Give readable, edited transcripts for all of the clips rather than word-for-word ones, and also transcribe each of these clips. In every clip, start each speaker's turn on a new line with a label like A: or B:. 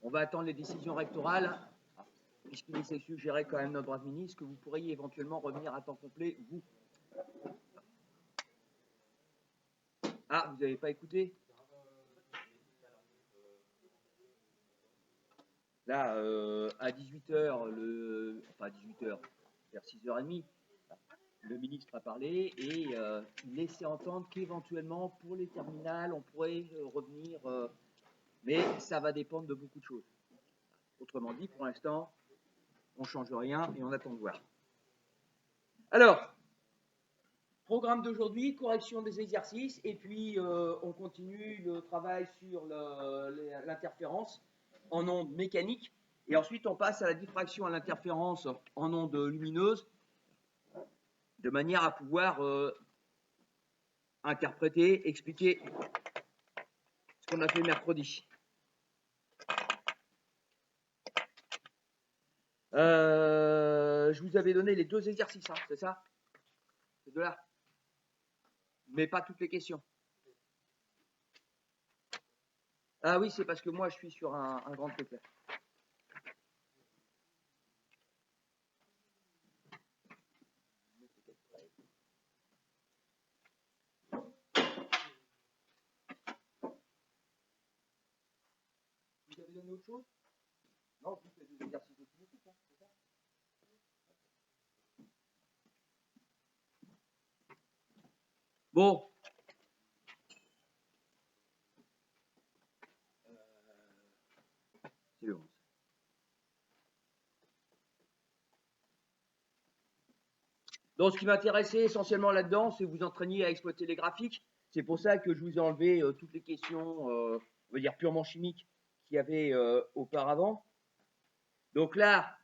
A: On va attendre les décisions rectorales, puisqu'il est suggéré quand même notre brave ministre que vous pourriez éventuellement revenir à temps complet, vous. Ah, vous n'avez pas écouté? Là, à 18h, enfin à 18h, vers 6h30, le ministre a parlé et il laissait entendre qu'éventuellement, pour les terminales, on pourrait revenir, mais ça va dépendre de beaucoup de choses. Autrement dit, pour l'instant, on ne change rien et on attend de voir. Alors, programme d'aujourd'hui, correction des exercices, et puis on continue le travail sur l'interférence en ondes mécaniques, et ensuite on passe à la diffraction à l'interférence en ondes lumineuses, de manière à pouvoir interpréter, expliquer ce qu'on a fait mercredi. Je vous avais donné les 2 exercices, hein, c'est ça? Ces 2-là. Mais pas toutes les questions. Ah oui, c'est parce que moi je suis sur un grand truc là. Vous avez donné autre chose? Non, juste les 2 exercices de kinétique, hein, c'est ça? Bon. C'est le 11. Donc, ce qui m'intéressait essentiellement là-dedans, c'est vous entraîner à exploiter les graphiques. C'est pour ça que je vous ai enlevé toutes les questions, on va dire purement chimiques, qu'il y avait auparavant. Donc là,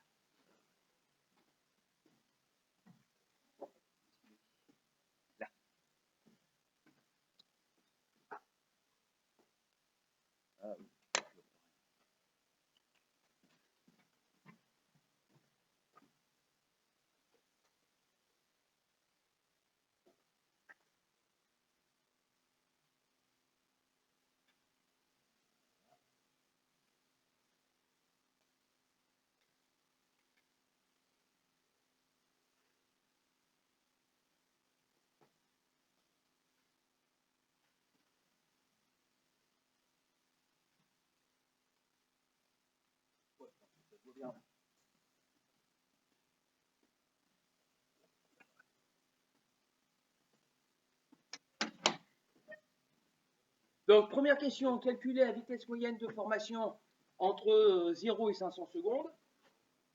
A: donc première question, calculer la vitesse moyenne de formation entre 0 et 500 secondes.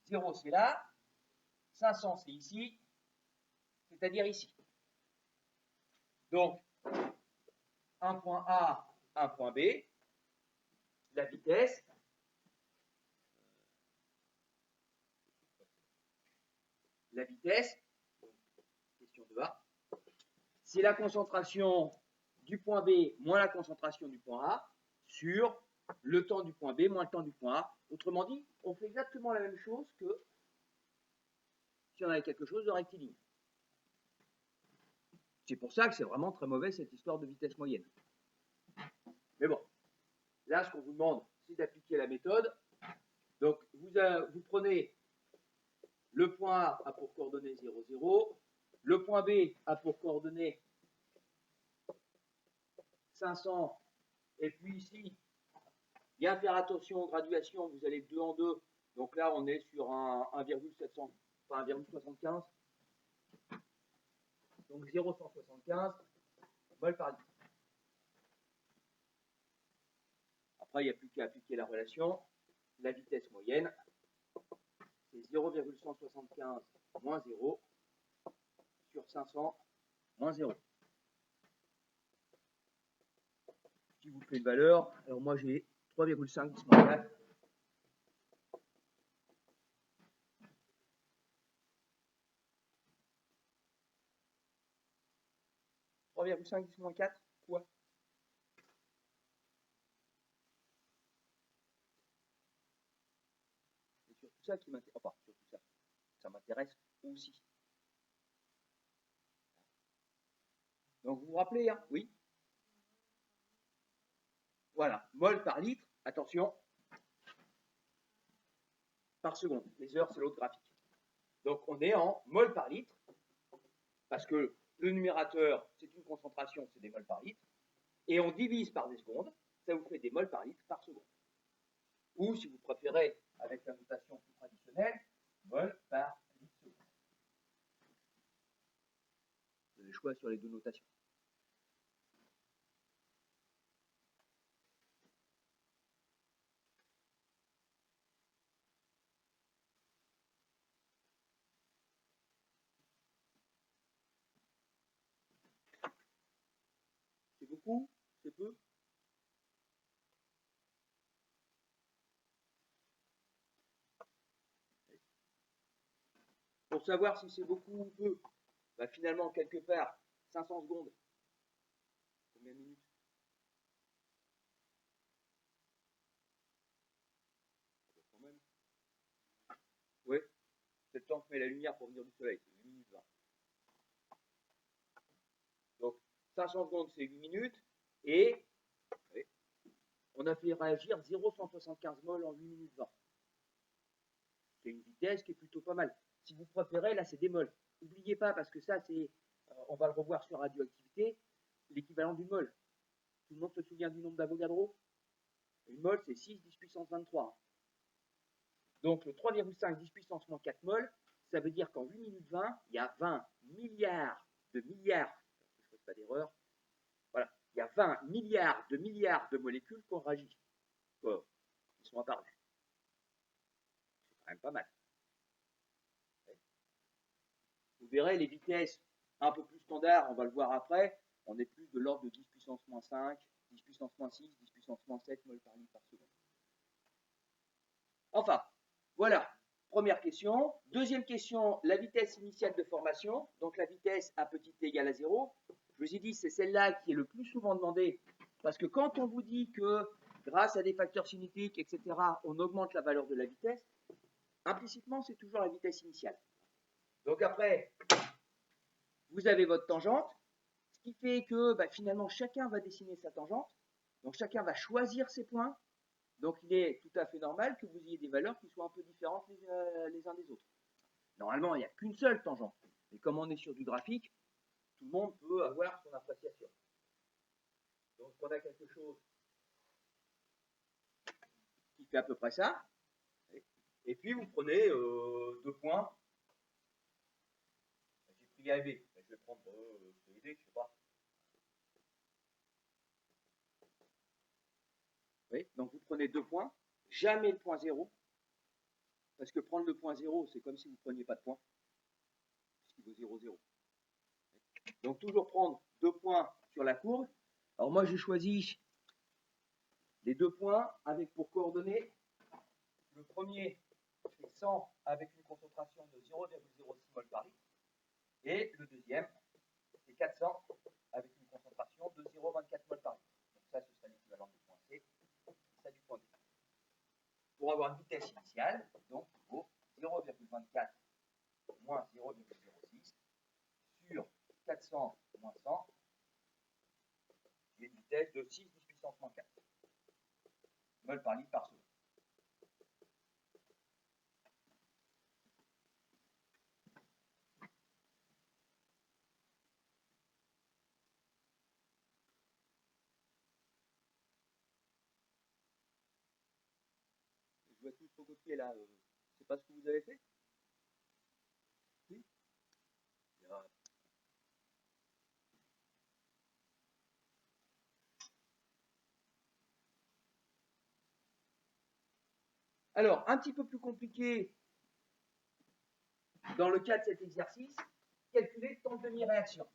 A: 0 c'est là, 500 c'est ici, c'est-à-dire ici. Donc, un point A, un point B, la vitesse, question de A, c'est la concentration du point B moins la concentration du point A sur le temps du point B moins le temps du point A. Autrement dit, on fait exactement la même chose que si on avait quelque chose de rectiligne. C'est pour ça que c'est vraiment très mauvais cette histoire de vitesse moyenne. Mais bon, là ce qu'on vous demande, c'est d'appliquer la méthode. Donc vous prenez le point A pour coordonnées 0, 0, le point B a pour coordonnées 500, et puis ici, bien faire attention aux graduations, vous allez de 2 en 2, donc là on est sur un 1,700, enfin 1,75, donc 0,175 mol par litre. Après il n'y a plus qu'à appliquer la relation, la vitesse moyenne, c'est 0,175 moins 0 sur 500 moins 0. Qui vous fait une valeur, alors moi j'ai 3,5 10 moins 4. 3,5 10 moins 4, quoi? C'est surtout ça qui m'intéresse. Enfin, surtout ça. Ça m'intéresse aussi. Donc vous vous rappelez, hein? Oui. Voilà, mol par litre, attention. par seconde. Les heures, c'est l'autre graphique. Donc, on est en mol par litre, parce que le numérateur, c'est une concentration, c'est des mols par litre, et on divise par des secondes, ça vous fait des mols par litre par seconde. Ou, si vous préférez, avec la notation plus traditionnelle, mol par litre seconde. Vous avez le choix sur les deux notations. C'est beaucoup? C'est peu? Pour savoir si c'est beaucoup ou peu, bah finalement, quelque part, 500 secondes. Combien de minutes? Quand même. Oui, c'est le temps que met la lumière pour venir du soleil, c'est 8 minutes 20. Donc, 500 secondes, c'est 8 minutes, et oui, on a fait réagir 0,175 mol en 8 minutes 20. C'est une vitesse qui est plutôt pas mal. Si vous préférez, là, c'est des mols. N'oubliez pas, parce que ça, c'est, on va le revoir sur radioactivité, l'équivalent d'une mol. Tout le monde se souvient du nombre d'Avogadro? Une mol, c'est 6 10 puissance 23. Donc, le 3,5 10 puissance moins 4 mol, ça veut dire qu'en 8 minutes 20, il y a 20 milliards de milliards, je ne fais pas d'erreur, voilà, il y a 20 milliards de molécules qui ont réagi, qui sont apparues. C'est quand même pas mal. Vous verrez, les vitesses un peu plus standards, on va le voir après, on est plus de l'ordre de 10 puissance moins 5, 10 puissance moins 6, 10 puissance moins 7 mol par litre par seconde. Enfin, voilà, première question. Deuxième question, la vitesse initiale de formation, donc la vitesse à petit t égale à 0. Je vous ai dit, c'est celle-là qui est le plus souvent demandée, parce que quand on vous dit que grâce à des facteurs cinétiques, etc., on augmente la valeur de la vitesse, implicitement, c'est toujours la vitesse initiale. Donc après, vous avez votre tangente, ce qui fait que finalement, chacun va dessiner sa tangente, donc chacun va choisir ses points. Donc il est tout à fait normal que vous ayez des valeurs qui soient un peu différentes les uns des autres. Normalement, il n'y a qu'une seule tangente. Mais comme on est sur du graphique, tout le monde peut avoir son appréciation. Donc on a quelque chose qui fait à peu près ça. Et puis vous prenez 2 points. J'ai pris A et B. Je vais prendre C et D, je sais pas. Oui, donc vous prenez 2 points. Jamais le point 0. Parce que prendre le point 0, c'est comme si vous ne preniez pas de point. Puisqu'il vaut 0, 0. Donc toujours prendre 2 points sur la courbe. Alors moi j'ai choisi les 2 points avec pour coordonnées. Le premier, c'est 100 avec une concentration de 0,06 mol par litre. Et le deuxième, c'est 400 avec une concentration de 0,24 mol par litre. Donc ça, ce serait l'équivalent du point C, et ça du point D. Pour avoir une vitesse initiale, donc il faut 0,24 moins 0,06 sur 400 moins 100, une vitesse de 6 10 puissance moins 4 mol par litre par seconde. Je vois tout recopier là. C'est pas ce que vous avez fait? Si. Alors, un petit peu plus compliqué, dans le cas de cet exercice, calculer le temps de demi-réaction.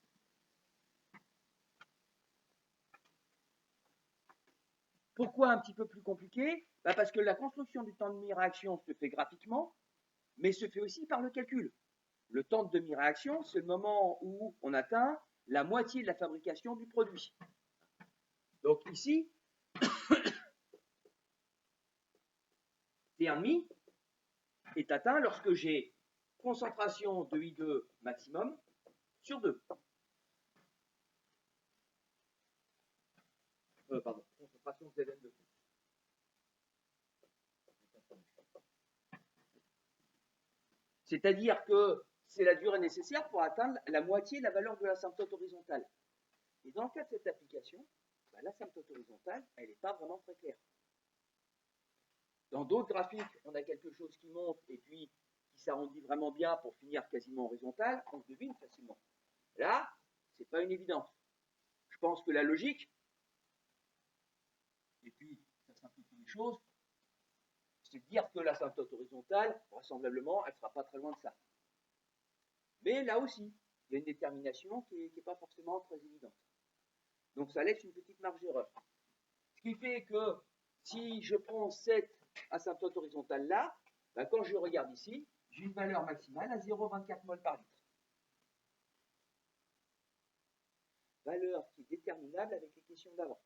A: Pourquoi un petit peu plus compliqué? Parce que la construction du temps de demi-réaction se fait graphiquement, mais se fait aussi par le calcul. Le temps de demi-réaction, c'est le moment où on atteint la moitié de la fabrication du produit. Donc ici, T1,5 est atteint lorsque j'ai concentration de I2 maximum sur 2. Concentration de Zn2. C'est-à-dire que c'est la durée nécessaire pour atteindre la moitié de la valeur de l'asymptote horizontale. Et dans le cas de cette application, l'asymptote horizontale, elle n'est pas vraiment très claire. Dans d'autres graphiques, on a quelque chose qui monte et puis qui s'arrondit vraiment bien pour finir quasiment horizontal, on se devine facilement. Là, ce n'est pas une évidence. Je pense que la logique, et puis ça simplifie les choses, c'est de dire que l'asymptote horizontale, vraisemblablement, elle ne sera pas très loin de ça. Mais là aussi, il y a une détermination qui n'est pas forcément très évidente. Donc ça laisse une petite marge d'erreur. Ce qui fait que si je prends cette asymptote horizontale là, quand je regarde ici, j'ai une valeur maximale à 0,24 mol par litre. Valeur qui est déterminable avec les questions d'avant,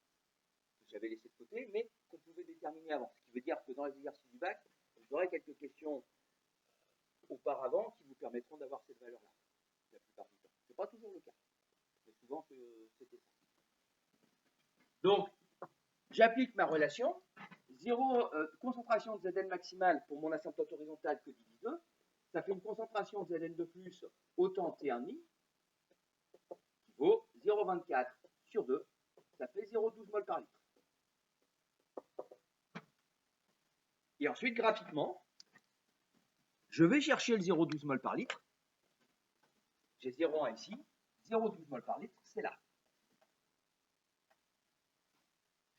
A: que j'avais laissé de côté, mais qu'on pouvait déterminer avant. Ce qui veut dire que dans les exercices du bac, vous aurez quelques questions auparavant qui vous permettront d'avoir cette valeur-là, la plupart du temps. Ce n'est pas toujours le cas. C'est souvent que c'était ça. Donc, j'applique ma relation. Concentration de Zn maximale pour mon asymptote horizontale que divise 2. Ça fait une concentration de Zn de plus autant T1,5 qui vaut 0,24 sur 2. Ça fait 0,12 mol par litre. Et ensuite, graphiquement, je vais chercher le 0,12 mol par litre. J'ai 0,1 ici. 0,12 mol par litre, c'est là.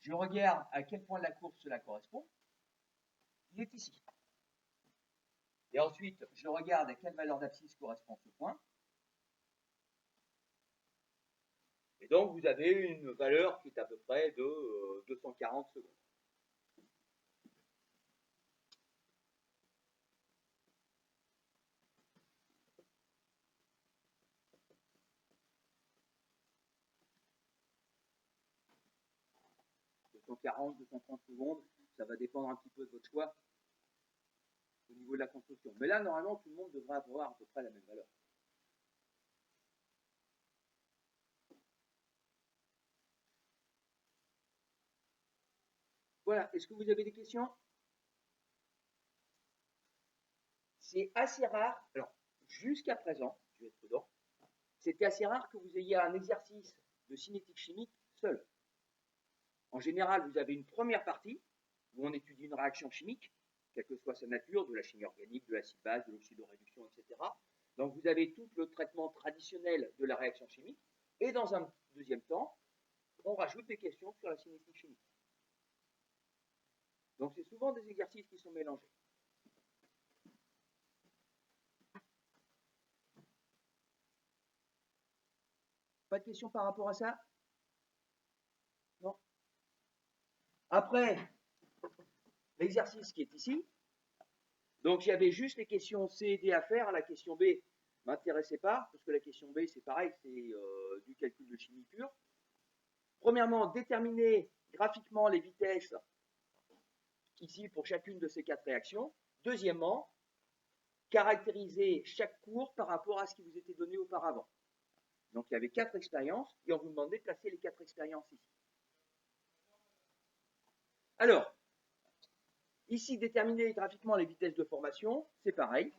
A: Je regarde à quel point de la courbe cela correspond. Il est ici. Et ensuite, je regarde à quelle valeur d'abscisse correspond ce point. Et donc, vous avez une valeur qui est à peu près de 240 secondes. « 240, 230 secondes, ça va dépendre un petit peu de votre choix au niveau de la construction. Mais là, normalement, tout le monde devrait avoir à peu près la même valeur. Voilà, est-ce que vous avez des questions? C'est assez rare, alors jusqu'à présent, je vais être prudent, c'était assez rare que vous ayez un exercice de cinétique chimique seul. En général, vous avez une première partie où on étudie une réaction chimique, quelle que soit sa nature, de la chimie organique, de l'acide base, de l'oxydoréduction, etc. Donc vous avez tout le traitement traditionnel de la réaction chimique, et dans un deuxième temps, on rajoute des questions sur la cinétique chimique. Donc c'est souvent des exercices qui sont mélangés. Pas de questions par rapport à ça? Non? Après, l'exercice qui est ici, donc j'avais juste les questions C et D à faire. La question B ne m'intéressait pas, parce que la question B, c'est pareil, c'est du calcul de chimie pure. Premièrement, déterminer graphiquement les vitesses ici pour chacune de ces 4 réactions. Deuxièmement, caractériser chaque cours par rapport à ce qui vous était donné auparavant. Donc il y avait 4 expériences, et on vous demandait de placer les 4 expériences ici. Alors, ici, déterminer graphiquement les vitesses de formation, c'est pareil.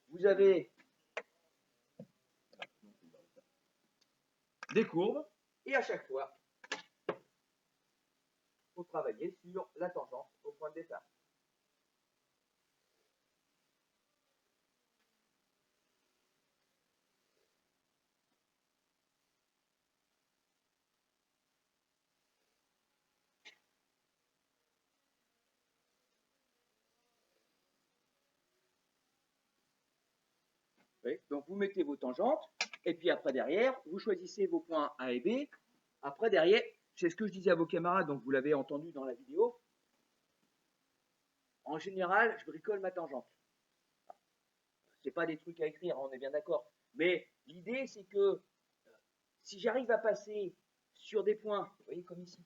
A: Vous avez des courbes, et à chaque fois, il faut travailler sur la tangente au point de départ. Oui, donc vous mettez vos tangentes, et puis après derrière, vous choisissez vos points A et B. Après derrière, c'est ce que je disais à vos camarades, donc vous l'avez entendu dans la vidéo. En général, je bricole ma tangente. Ce n'est pas des trucs à écrire, on est bien d'accord. Mais l'idée, c'est que si j'arrive à passer sur des points, vous voyez comme ici,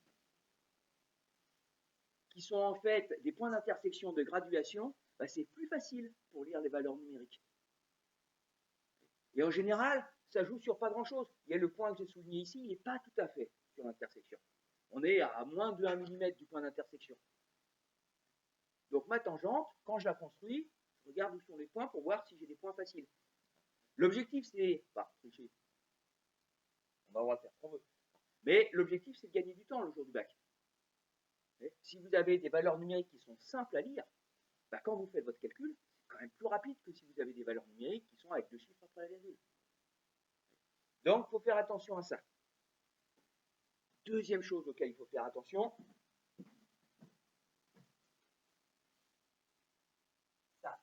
A: qui sont en fait des points d'intersection de graduation, c'est plus facile pour lire les valeurs numériques. Et en général, ça joue sur pas grand-chose. Il y a le point que j'ai souligné ici, il n'est pas tout à fait sur l'intersection. On est à moins de 1 mm du point d'intersection. Donc ma tangente, quand je la construis, je regarde où sont les points pour voir si j'ai des points faciles. L'objectif, c'est, on va avoir le faire qu'on veut, mais l'objectif, c'est de gagner du temps le jour du bac. Si vous avez des valeurs numériques qui sont simples à lire, bah, quand vous faites votre calcul, c'est quand même plus rapide que si vous avez des valeurs numériques qui sont avec 2 chiffres après la virgule. Donc, il faut faire attention à ça. Deuxième chose auquel il faut faire attention, ça.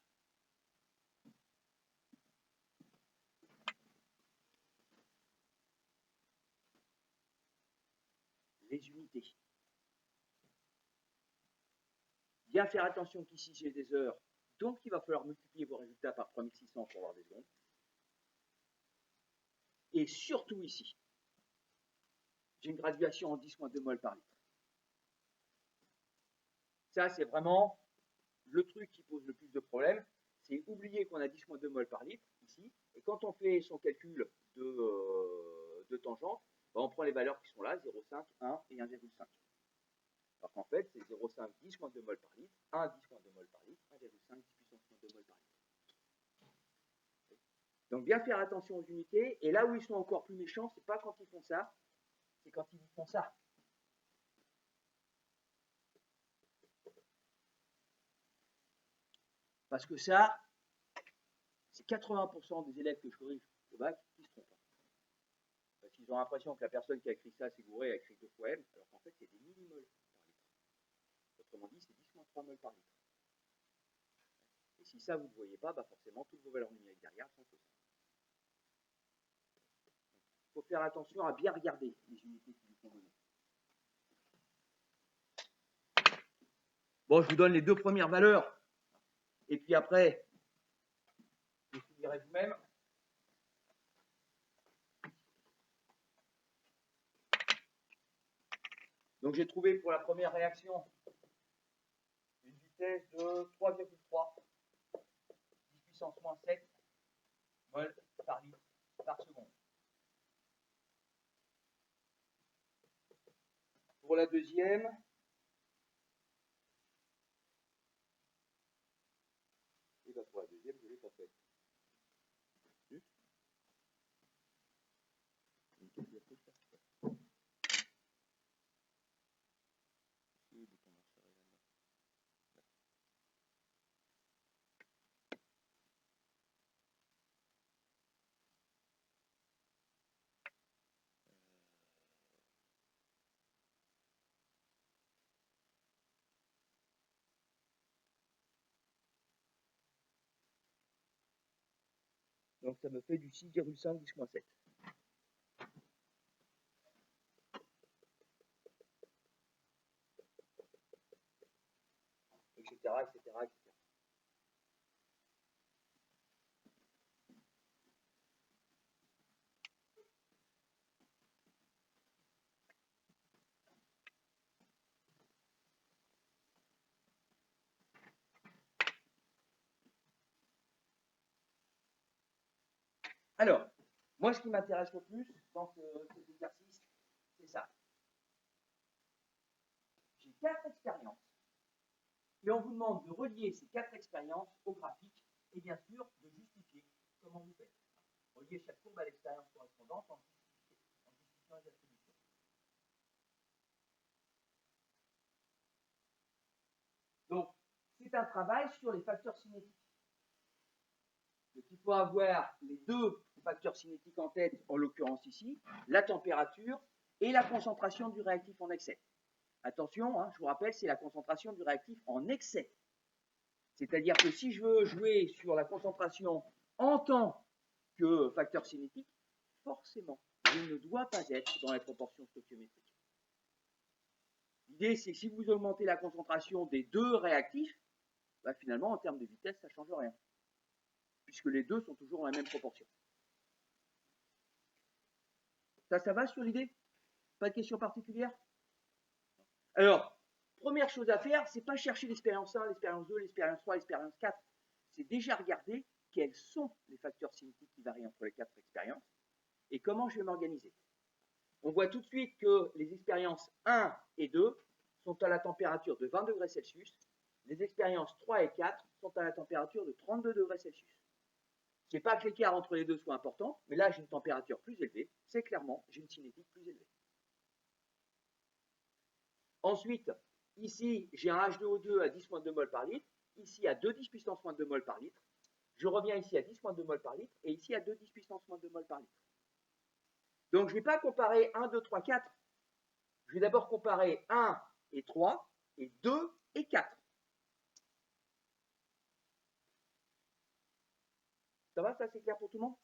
A: Les unités. Bien faire attention qu'ici j'ai des heures, donc il va falloir multiplier vos résultats par 3600 pour avoir des secondes. Et surtout ici, j'ai une graduation en 10-2 mol par litre. Ça, c'est vraiment le truc qui pose le plus de problèmes, c'est oublier qu'on a 10-2 mol par litre ici, et quand on fait son calcul de tangente, on prend les valeurs qui sont là, 0,5, 1 et 1,5. Alors qu'en fait, c'est 0,5 10-2 mol par litre, 1 10-2 mol par litre, 1,5 10 puissance moins 2 mol par litre. Donc bien faire attention aux unités, et là où ils sont encore plus méchants, c'est pas quand ils font ça, c'est quand ils font ça. Parce que ça, c'est 80% des élèves que je corrige au bac qui se trompent. Parce qu'ils ont l'impression que la personne qui a écrit ça, c'est gouré, a écrit 2 fois M, alors qu'en fait, c'est des millimoles par litre. Autrement dit, c'est 10-3 mol par litre. Et si ça, vous ne voyez pas, bah forcément, toutes vos valeurs numériques derrière sont fausses. Il faut faire attention à bien regarder les unités qui vous sont données. Bon, je vous donne les 2 premières valeurs. Et puis après, vous finirez vous-même. Donc j'ai trouvé pour la première réaction une vitesse de 3,3 10 puissance moins 7 mol par litre par seconde. Pour la deuxième, et bien pour la deuxième, je ne l'ai pas fait. Donc ça me fait du 6,5 10 moins 7. Etc., etc., etc. Alors, moi, ce qui m'intéresse le plus dans cet exercice, c'est ça. J'ai 4 expériences. Et on vous demande de relier ces 4 expériences au graphique et bien sûr de justifier comment vous faites. Relier chaque courbe à l'expérience correspondante en justifiant les attributions. Donc, c'est un travail sur les facteurs cinétiques. Donc, il faut avoir les 2 facteurs cinétiques en tête, en l'occurrence ici, la température et la concentration du réactif en excès. Attention, hein, je vous rappelle, c'est la concentration du réactif en excès. C'est-à-dire que si je veux jouer sur la concentration en tant que facteur cinétique, forcément, je ne dois pas être dans les proportions stoichiométriques. L'idée, c'est que si vous augmentez la concentration des 2 réactifs, bah, finalement, en termes de vitesse, ça ne change rien, puisque les 2 sont toujours dans la même proportion. Ça va sur l'idée? Pas de questions particulières? Alors, première chose à faire, c'est pas chercher l'expérience 1, l'expérience 2, l'expérience 3, l'expérience 4. C'est déjà regarder quels sont les facteurs cinétiques qui varient entre les 4 expériences et comment je vais m'organiser. On voit tout de suite que les expériences 1 et 2 sont à la température de 20 degrés Celsius les expériences 3 et 4 sont à la température de 32 degrés Celsius. Ce n'est pas que l'écart entre les deux soit important, mais là j'ai une température plus élevée, c'est clairement, j'ai une cinétique plus élevée. Ensuite, ici j'ai un H2O2 à 10-2 mol par litre, ici à 2 10 puissance moins 2 mol par litre, je reviens ici à 10-2 mol par litre, et ici à 2 10 puissance moins 2 mol par litre. Donc je ne vais pas comparer 1, 2, 3, 4, je vais d'abord comparer 1 et 3, et 2 et 4. Ça va, ça c'est clair pour tout le monde?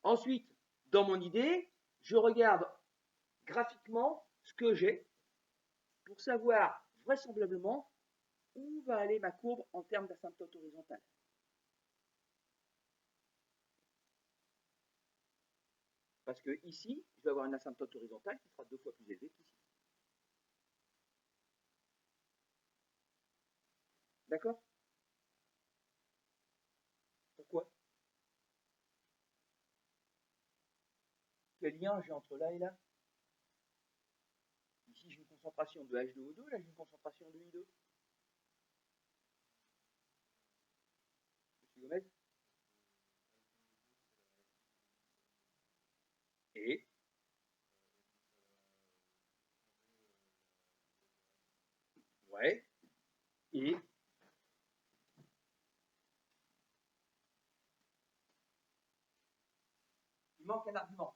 A: Ensuite, dans mon idée, je regarde graphiquement ce que j'ai pour savoir vraisemblablement où va aller ma courbe en termes d'asymptote horizontale. Parce que ici, je vais avoir une asymptote horizontale qui sera 2 fois plus élevée qu'ici. D'accord? Pourquoi? Quel lien j'ai entre là et là? Ici, j'ai une concentration de H2O2, là, j'ai une concentration de I2. Et ouais, et il manque un argument.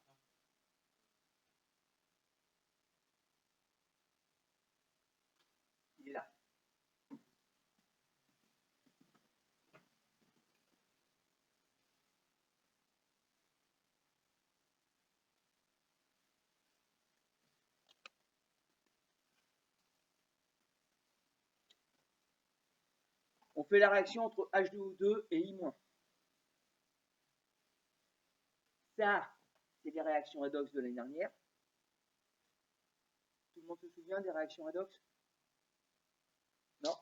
A: Il est là. On fait la réaction entre H2O2 et I-. Ça, c'est des réactions redox de l'année dernière. Tout le monde se souvient des réactions redox? Non?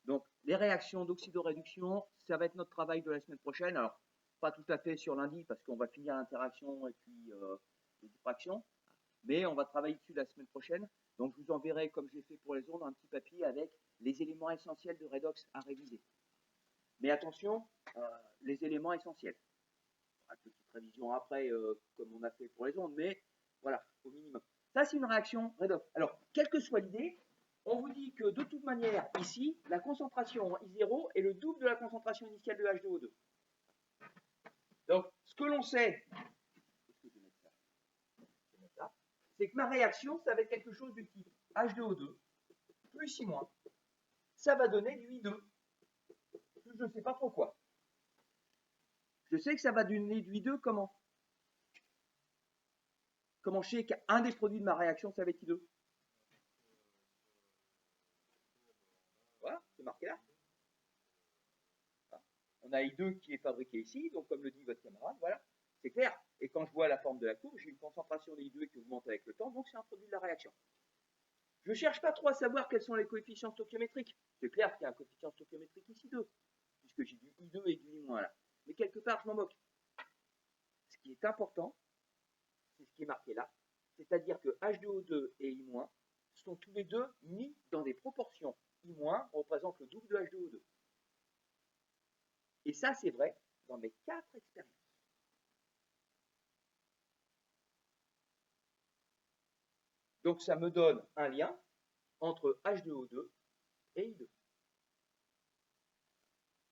A: Donc, les réactions d'oxydoréduction, ça va être notre travail de la semaine prochaine. Alors, pas tout à fait sur lundi, parce qu'on va finir l'interaction et puis les diffractions, mais on va travailler dessus la semaine prochaine. Donc, je vous enverrai, comme j'ai fait pour les ondes, un petit papier avec les éléments essentiels de redox à réviser. Mais attention, les éléments essentiels. Une petite révision après, comme on a fait pour les ondes, mais voilà, au minimum. Ça, c'est une réaction redox. Alors, quelle que soit l'idée, on vous dit que de toute manière, ici, la concentration I0 est le double de la concentration initiale de H2O2. Donc, ce que l'on sait, c'est que ma réaction, ça va être quelque chose du type H2O2 plus I-, ça va donner du I2. Je ne sais pas pourquoi. Je sais que ça va donner du I2 comment? Comment je sais qu'un des produits de ma réaction, ça va être I2? Voilà, c'est marqué là. On a I2 qui est fabriqué ici, donc comme le dit votre camarade, voilà, c'est clair. Et quand je vois la forme de la courbe, j'ai une concentration de I2 qui augmente avec le temps, donc c'est un produit de la réaction. Je ne cherche pas trop à savoir quels sont les coefficients stoichiométriques. C'est clair qu'il y a un coefficient stoichiométrique ici 2, puisque j'ai du I2 et du I- là. Mais quelque part, je m'en moque. Ce qui est important, c'est ce qui est marqué là, c'est-à-dire que H2O2 et I- sont tous les deux mis dans des proportions. I- représente le double de H2O2. Et ça, c'est vrai dans mes 4 expériences. Donc ça me donne un lien entre H2O2 et I2.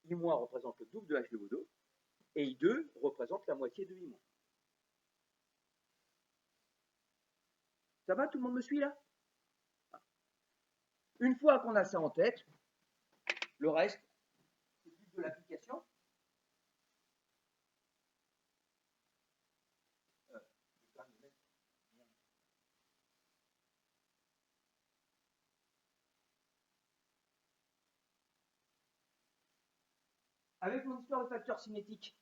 A: I- représente le double de H2O2 et I2 représente la moitié de I-. Ça va, tout le monde me suit là? Une fois qu'on a ça en tête, le reste, c'est plus de l'application. Avec mon histoire de facteur cinétique,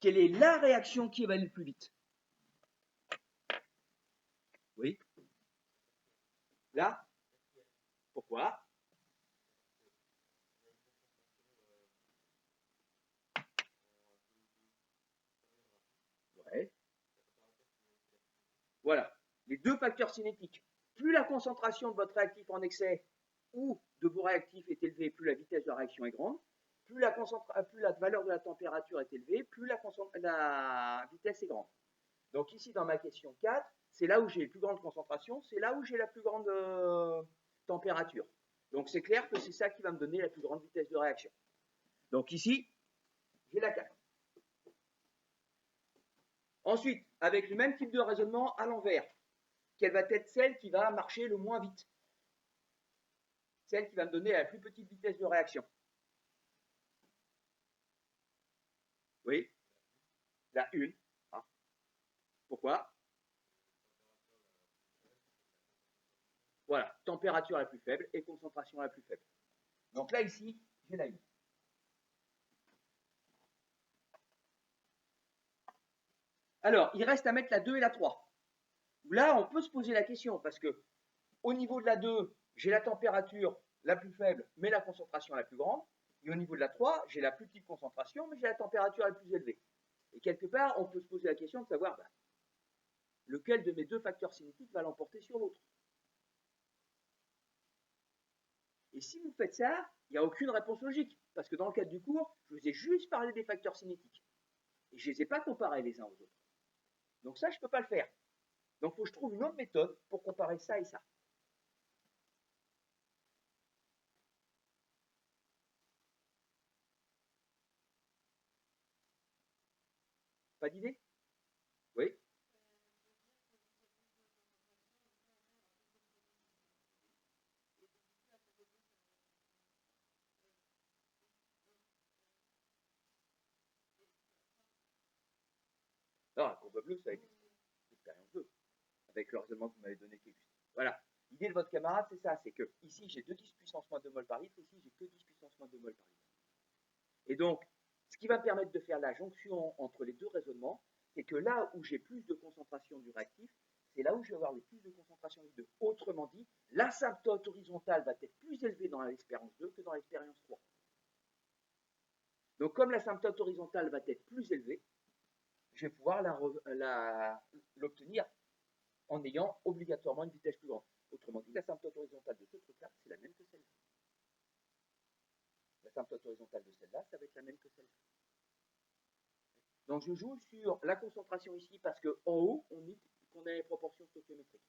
A: quelle est la réaction qui va aller le plus vite? Oui. Là? Pourquoi? Ouais. Voilà. Les deux facteurs cinétiques. plus la concentration de votre réactif en excès ou de vos réactifs est élevée, plus la vitesse de réaction est grande. Plus la valeur de la température est élevée, plus la vitesse est grande. Donc ici, dans ma question 4, c'est là où j'ai les plus grandes concentrations, c'est là où j'ai la plus grande température. Donc c'est clair que c'est ça qui va me donner la plus grande vitesse de réaction. Donc ici, j'ai la 4. Ensuite, avec le même type de raisonnement à l'envers, quelle va être celle qui va marcher le moins vite? Celle qui va me donner la plus petite vitesse de réaction. Oui, la 1. Ah. Pourquoi? Voilà, température la plus faible et concentration la plus faible. Donc là, ici, j'ai la 1. Alors, il reste à mettre la 2 et la 3. Là, on peut se poser la question, parce que au niveau de la 2, j'ai la température la plus faible, mais la concentration la plus grande. Et au niveau de la 3, j'ai la plus petite concentration, mais j'ai la température la plus élevée. Et quelque part, on peut se poser la question de savoir lequel de mes deux facteurs cinétiques va l'emporter sur l'autre. Et si vous faites ça, il n'y a aucune réponse logique, parce que dans le cadre du cours, je vous ai juste parlé des facteurs cinétiques. Et je ne les ai pas comparés les uns aux autres. Donc ça, je ne peux pas le faire. Donc il faut que je trouve une autre méthode pour comparer ça et ça. Pas d'idée? Oui? Non, la courbe bleue, ça va être l'expérience 2, avec le raisonnement que vous m'avez donné qui est juste. Voilà. L'idée de votre camarade, c'est ça, c'est que ici, j'ai 2 10 puissance moins 2 mol par litre, ici, j'ai que 10 puissance moins 2 mol par litre. Et donc, ce qui va me permettre de faire la jonction entre les deux raisonnements, c'est que là où j'ai plus de concentration du réactif, c'est là où je vais avoir le plus de concentration des deux. Autrement dit, l'asymptote horizontale va être plus élevée dans l'expérience 2 que dans l'expérience 3. Donc, comme l'asymptote horizontale va être plus élevée, je vais pouvoir l'obtenir en ayant obligatoirement une vitesse plus grande. Autrement dit, l'asymptote horizontale de ce truc-là, c'est la même que celle-là. L'asymptote horizontale de celle-là, ça va être la même que celle-là. Donc je joue sur la concentration ici parce qu'en haut, on a les proportions stoichiométriques.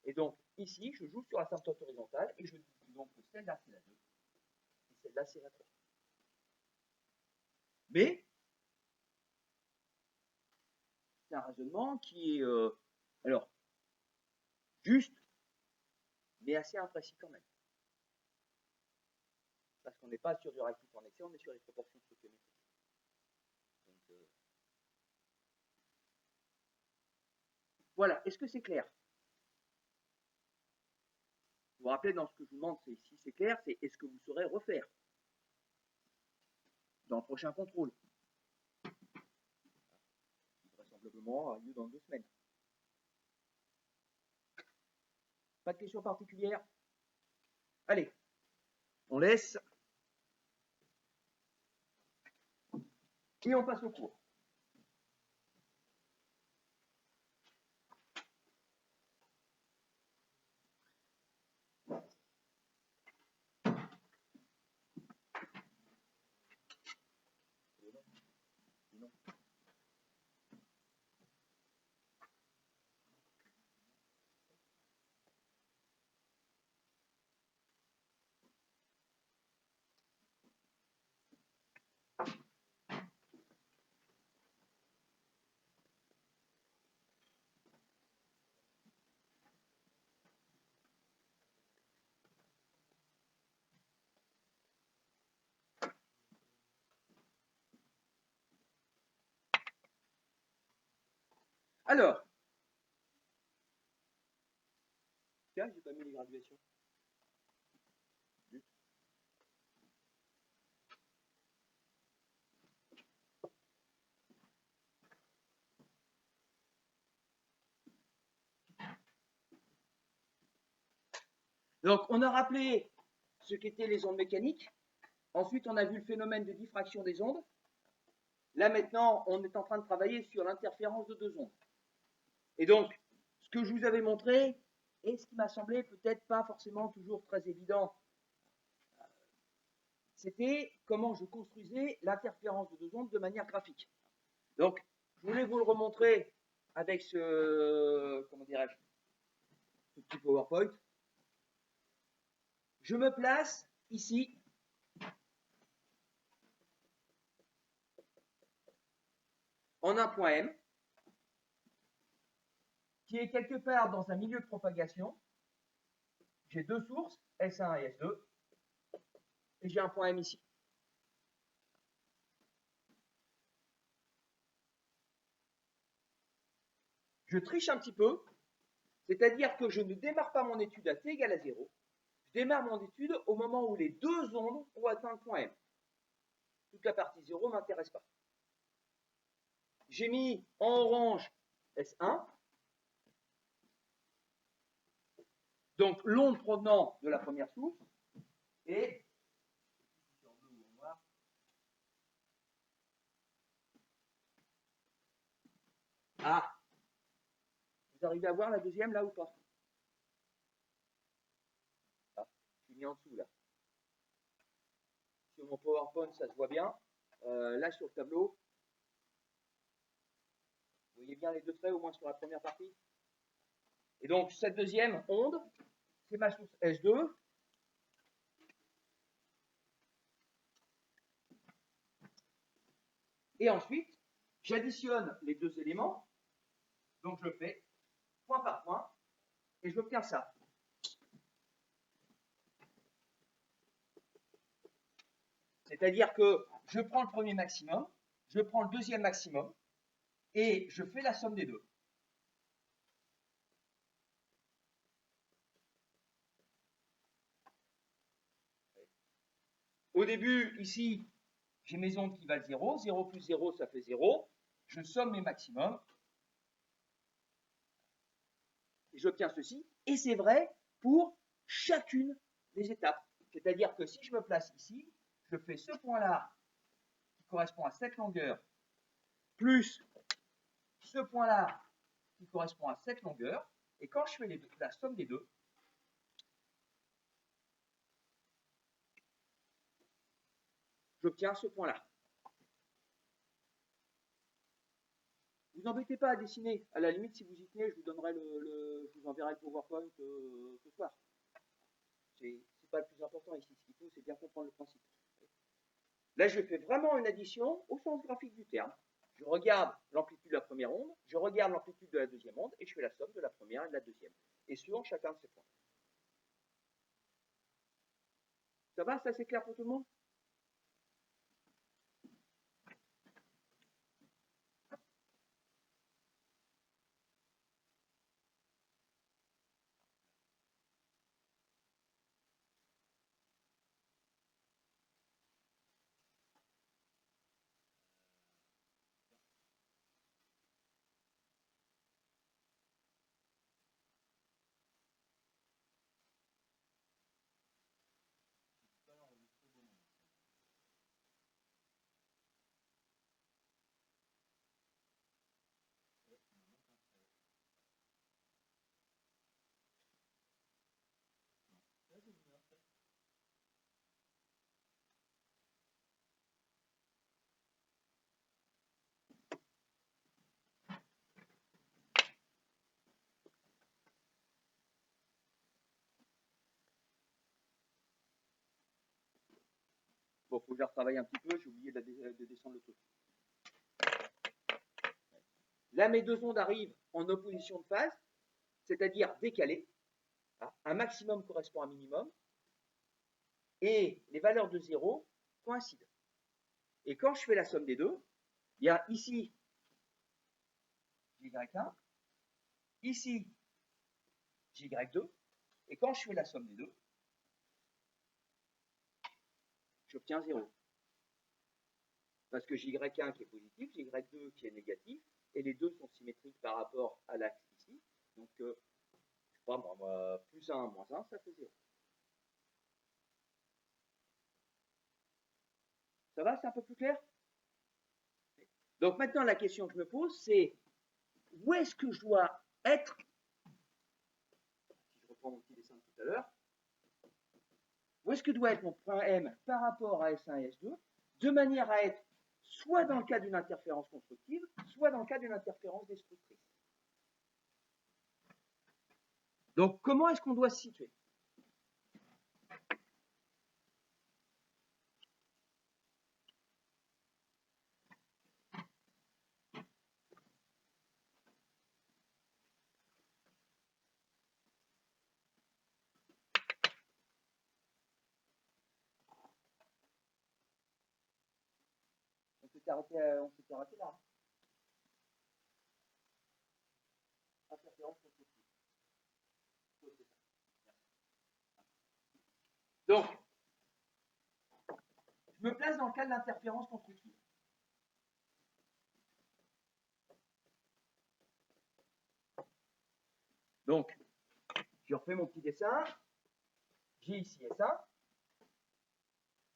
A: Et donc ici, je joue sur l'asymptote horizontale et je dis donc que celle-là, c'est la 2 et celle-là, c'est la 3. Mais c'est un raisonnement qui est alors juste, mais assez imprécis quand même. Parce qu'on n'est pas sur du réactif en excès, on est sur les proportions stoichiométriques. Donc, voilà, est-ce que c'est clair? Vous vous rappelez, dans ce que je vous demande, c'est si c'est clair, c'est est-ce que vous saurez refaire dans le prochain contrôle, qui vraisemblablement aura lieu dans 2 semaines. Pas de questions particulières? Allez, on laisse et on passe au cours. Alors, tiens, j'ai pas mis les graduations. Donc, on a rappelé ce qu'étaient les ondes mécaniques. Ensuite, on a vu le phénomène de diffraction des ondes. Là, maintenant, on est en train de travailler sur l'interférence de 2 ondes. Et donc, ce que je vous avais montré, Et ce qui m'a semblé peut-être pas forcément toujours très évident, c'était comment je construisais l'interférence de deux ondes de manière graphique. Donc, je voulais vous le remontrer avec ce, comment dirais-je, ce petit PowerPoint. Je me place ici en un point M, qui est quelque part dans un milieu de propagation. J'ai deux sources, S1 et S2, et j'ai un point M ici. Je triche un petit peu, c'est-à-dire que je ne démarre pas mon étude à t égale à 0, je démarre mon étude au moment où les deux ondes ont atteint le point M. Toute la partie 0 ne m'intéresse pas. J'ai mis en orange S1, donc l'onde provenant de la première source, et ah, vous arrivez à voir la deuxième là ou pas? Ah, je suis mis en dessous là. Sur mon PowerPoint, ça se voit bien. Là sur le tableau, vous voyez bien les deux traits au moins sur la première partie. Et donc cette deuxième onde, c'est ma source S2. Et ensuite, j'additionne les deux éléments. Donc je fais point par point et j'obtiens ça. C'est-à-dire que je prends le premier maximum, je prends le deuxième maximum et je fais la somme des deux. Au début, ici, j'ai mes ondes qui valent 0. 0 plus 0, ça fait 0. Je somme mes maximums. Et j'obtiens ceci. Et c'est vrai pour chacune des étapes. C'est-à-dire que si je me place ici, je fais ce point-là qui correspond à cette longueur, plus ce point-là qui correspond à cette longueur. Et quand je fais la somme des deux, j'obtiens ce point-là. Vous embêtez pas à dessiner. À la limite, si vous y tenez, je vous donnerai je vous enverrai le PowerPoint ce soir. C'est pas le plus important ici. Ce qu'il faut, c'est bien comprendre le principe. Là, je fais vraiment une addition au sens graphique du terme. Je regarde l'amplitude de la première onde, je regarde l'amplitude de la deuxième onde, et je fais la somme de la première et de la deuxième. Et suivant chacun de ces points. Ça va? Ça, c'est clair pour tout le monde? Bon, faut que je retravaille un petit peu, j'ai oublié de descendre le truc. Là, mes deux ondes arrivent en opposition de phase, c'est-à-dire décalées. Un maximum correspond à un minimum, et les valeurs de 0 coïncident. Et quand je fais la somme des deux, il y a ici J1, ici J2, et quand je fais la somme des deux, j'obtiens 0. Parce que J1 qui est positif, J2 qui est négatif, et les deux sont symétriques par rapport à l'axe ici. Donc, je sais pas moi, plus 1, moins 1, ça fait 0. Ça va, c'est un peu plus clair? Donc maintenant, la question que je me pose, c'est où est-ce que je dois être? reprends mon petit dessin de tout à l'heure. Où est-ce que doit être mon point M par rapport à S1 et S2, de manière à être soit dans le cas d'une interférence constructive, soit dans le cas d'une interférence destructrice. Donc, comment est-ce qu'on doit se situer? On s'est arrêté là. Interférence constructive. Donc, je me place dans le cas de l'interférence constructive. Donc, je refais mon petit dessin. J'ai ici S1,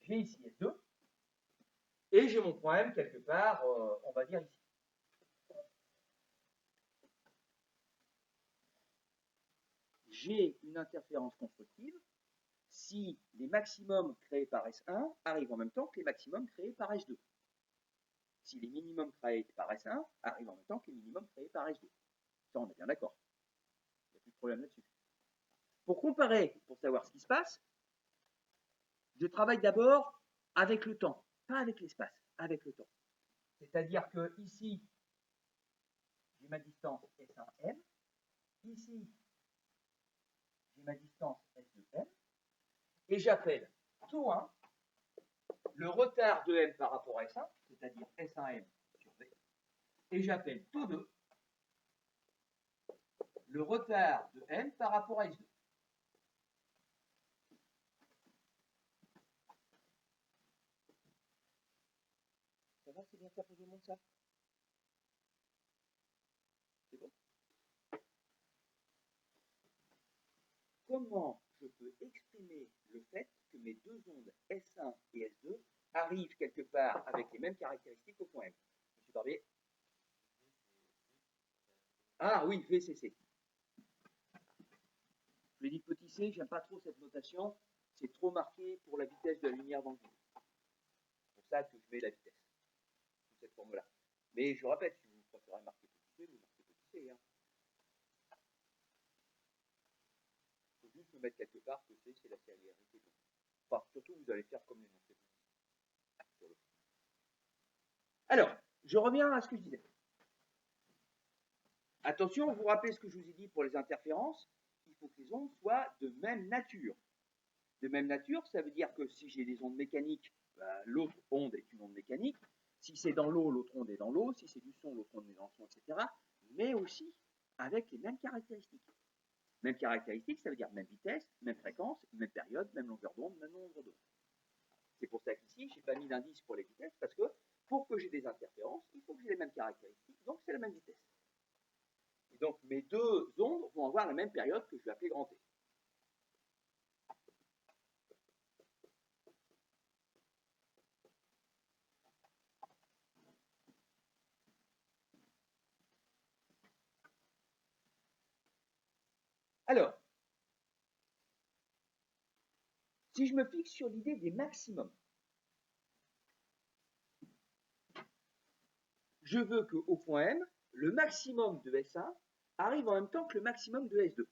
A: j'ai ici S2, et j'ai mon point M quelque part, on va dire ici. J'ai une interférence constructive si les maximums créés par S1 arrivent en même temps que les maximums créés par S2. Si les minimums créés par S1 arrivent en même temps que les minimums créés par S2. Ça, on est bien d'accord. Il n'y a plus de problème là-dessus. Pour comparer, pour savoir ce qui se passe, je travaille d'abord avec le temps, pas avec l'espace, avec le temps. C'est-à-dire que ici, j'ai ma distance S1M, ici, j'ai ma distance S2M, et j'appelle taux 1 le retard de M par rapport à S1, c'est-à-dire S1M sur V, et j'appelle taux 2 le retard de M par rapport à S2. Ça va, c'est bien clair pour tout le monde, ça? C'est bon? Comment je peux exprimer le fait que mes deux ondes S1 et S2 arrivent quelque part avec les mêmes caractéristiques au point M? Monsieur Barbier? Ah oui, VCC. Je l'ai dit petit c, j'aime pas trop cette notation, c'est trop marqué pour la vitesse de la lumière dans le vide. C'est pour ça que je mets la vitesse, sous cette forme-là. Mais je répète, si vous préférez marquer petit c, vous marquez petit c. Hein. Il faut juste me mettre quelque part que c'est la célérité. Enfin, surtout, vous allez faire comme les noms. Alors, je reviens à ce que je disais. Attention, vous vous rappelez ce que je vous ai dit pour les interférences, il faut que les ondes soient de même nature. De même nature, ça veut dire que si j'ai des ondes mécaniques, l'autre onde est une onde mécanique. Si c'est dans l'eau, l'autre onde est dans l'eau. Si c'est du son, l'autre onde est dans le son, etc. Mais aussi avec les mêmes caractéristiques. Même caractéristiques, ça veut dire même vitesse, même fréquence, même période, même longueur d'onde, même nombre d'ondes. C'est pour ça qu'ici, je n'ai pas mis d'indice pour les vitesses, parce que pour que j'ai des interférences, il faut que j'ai les mêmes caractéristiques, donc c'est la même vitesse. Et donc mes deux ondes vont avoir la même période que je vais appeler grand T. Alors, si je me fixe sur l'idée des maximums, je veux qu'au point M, le maximum de S1 arrive en même temps que le maximum de S2.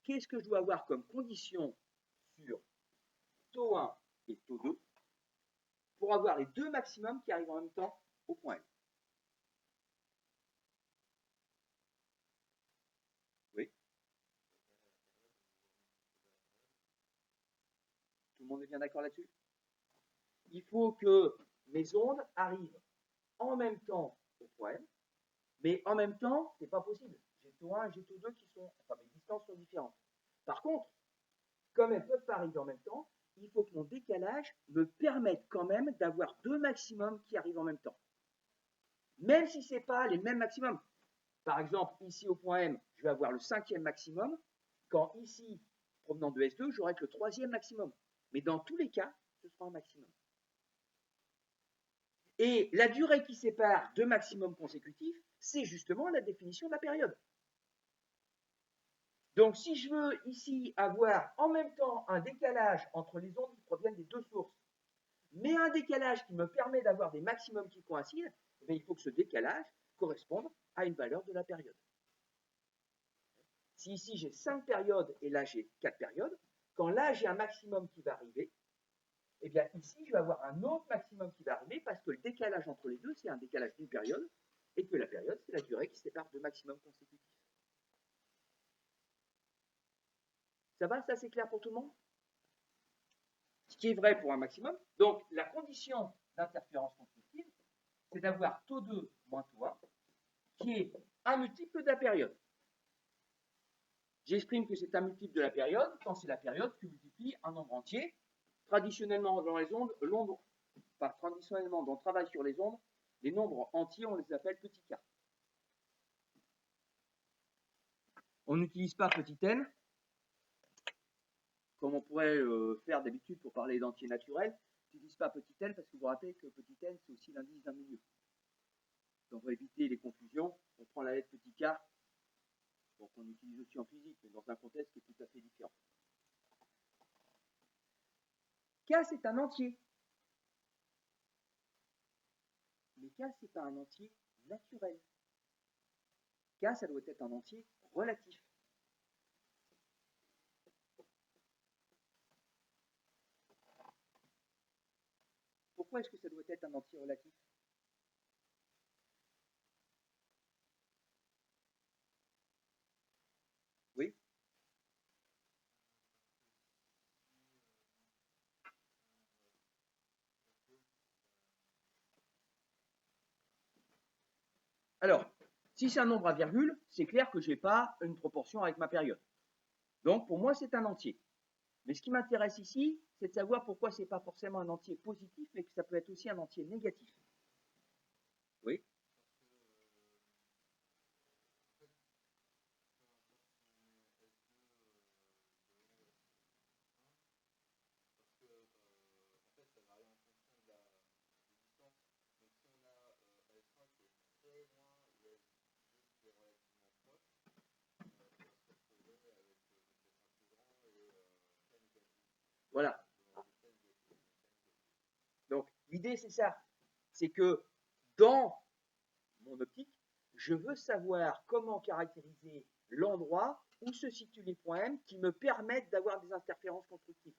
A: Qu'est-ce que je dois avoir comme condition sur taux 1 et taux 2 pour avoir les deux maximums qui arrivent en même temps au point M? Oui. Tout le monde est bien d'accord là-dessus? Il faut que mes ondes arrivent en même temps au point M, mais en même temps, ce n'est pas possible. J'ai taux 1 et j'ai taux 2 qui sont, enfin, mes distances sont différentes. Par contre, comme elles ne peuvent pas arriver en même temps, il faut que mon décalage me permette quand même d'avoir deux maximums qui arrivent en même temps. Même si ce n'est pas les mêmes maximums. Par exemple, ici au point M, je vais avoir le 5e maximum, quand ici, provenant de S2, j'aurai que le 3e maximum. Mais dans tous les cas, ce sera un maximum. Et la durée qui sépare deux maximums consécutifs, c'est justement la définition de la période. Donc, si je veux ici avoir en même temps un décalage entre les ondes qui proviennent des deux sources, mais un décalage qui me permet d'avoir des maximums qui coïncident, eh il faut que ce décalage corresponde à une valeur de la période. Si ici j'ai 5 périodes et là j'ai 4 périodes, quand là j'ai un maximum qui va arriver, eh bien ici je vais avoir un autre maximum qui va arriver parce que le décalage entre les deux, c'est un décalage d'une période et que la période, c'est la durée qui sépare deux maximums consécutifs. Ça va, ça c'est clair pour tout le monde? Ce qui est vrai pour un maximum. Donc la condition d'interférence constructive, c'est d'avoir taux 2 moins taux 1, qui est un multiple de la période. J'exprime que c'est un multiple de la période quand c'est la période qui multiplie un nombre entier. Traditionnellement, dans les ondes, traditionnellement, dans le travail sur les ondes, les nombres entiers, on les appelle petits k. On n'utilise pas petit n, comme on pourrait faire d'habitude pour parler d'entiers naturels. On n'utilise pas petit n parce que vous vous rappelez que petit n, c'est aussi l'indice d'un milieu. Donc, pour éviter les confusions, on prend la lettre petit k, donc on utilise aussi en physique, mais dans un contexte qui est tout à fait différent. K, c'est un entier. Mais K, ce n'est pas un entier naturel. K, ça doit être un entier relatif. Pourquoi est-ce que ça doit être un entier relatif? Oui? Alors, si c'est un nombre à virgule, c'est clair que je n'ai pas une proportion avec ma période. Donc, pour moi, c'est un entier. Mais ce qui m'intéresse ici, c'est de savoir pourquoi ce n'est pas forcément un entier positif, mais que ça peut être aussi un entier négatif. Oui? Voilà. Donc, l'idée, c'est ça. C'est que dans mon optique, je veux savoir comment caractériser l'endroit où se situent les points M qui me permettent d'avoir des interférences constructives.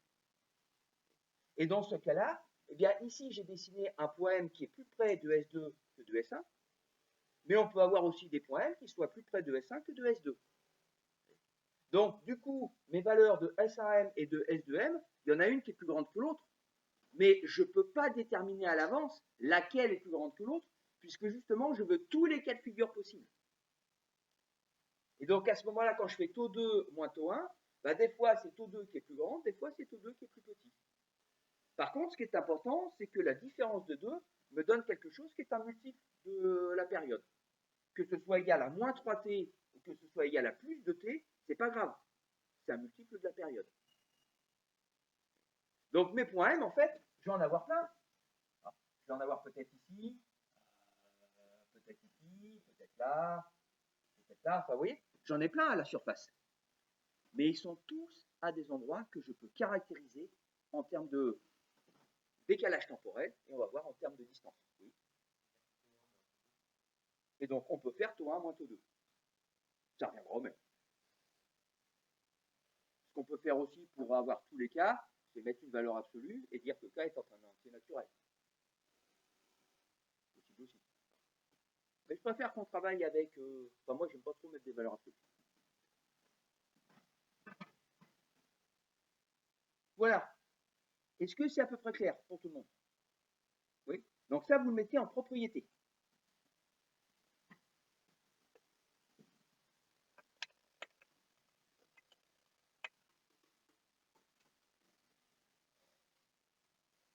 A: Et dans ce cas-là, eh bien, ici, j'ai dessiné un point M qui est plus près de S2 que de S1, mais on peut avoir aussi des points M qui soient plus près de S1 que de S2. Donc, du coup, mes valeurs de S1M et de S2M, il y en a une qui est plus grande que l'autre, mais je ne peux pas déterminer à l'avance laquelle est plus grande que l'autre, puisque justement, je veux tous les cas de figure possibles. Et donc, à ce moment-là, quand je fais taux 2 moins taux 1, bah, des fois, c'est taux 2 qui est plus grand, des fois, c'est taux 2 qui est plus petit. Par contre, ce qui est important, c'est que la différence de 2 me donne quelque chose qui est un multiple de la période. Que ce soit égal à moins 3t ou que ce soit égal à plus de t, c'est pas grave. C'est un multiple de la période. Donc mes points M, en fait, je vais en avoir plein. Je vais en avoir peut-être ici, peut-être ici, peut-être là, peut-être là. Enfin, vous voyez, j'en ai plein à la surface. Mais ils sont tous à des endroits que je peux caractériser en termes de décalage temporel, et on va voir en termes de distance. Oui. Et donc, on peut faire taux 1 moins taux 2. Ça reviendra au même. Ce qu'on peut faire aussi pour avoir tous les cas, c'est mettre une valeur absolue et dire que K est un entier naturel. Possible aussi. Mais je préfère qu'on travaille avec... Enfin, moi, j'aime pas trop mettre des valeurs absolues. Voilà. Est-ce que c'est à peu près clair pour tout le monde? Oui. Donc ça, vous le mettez en propriété.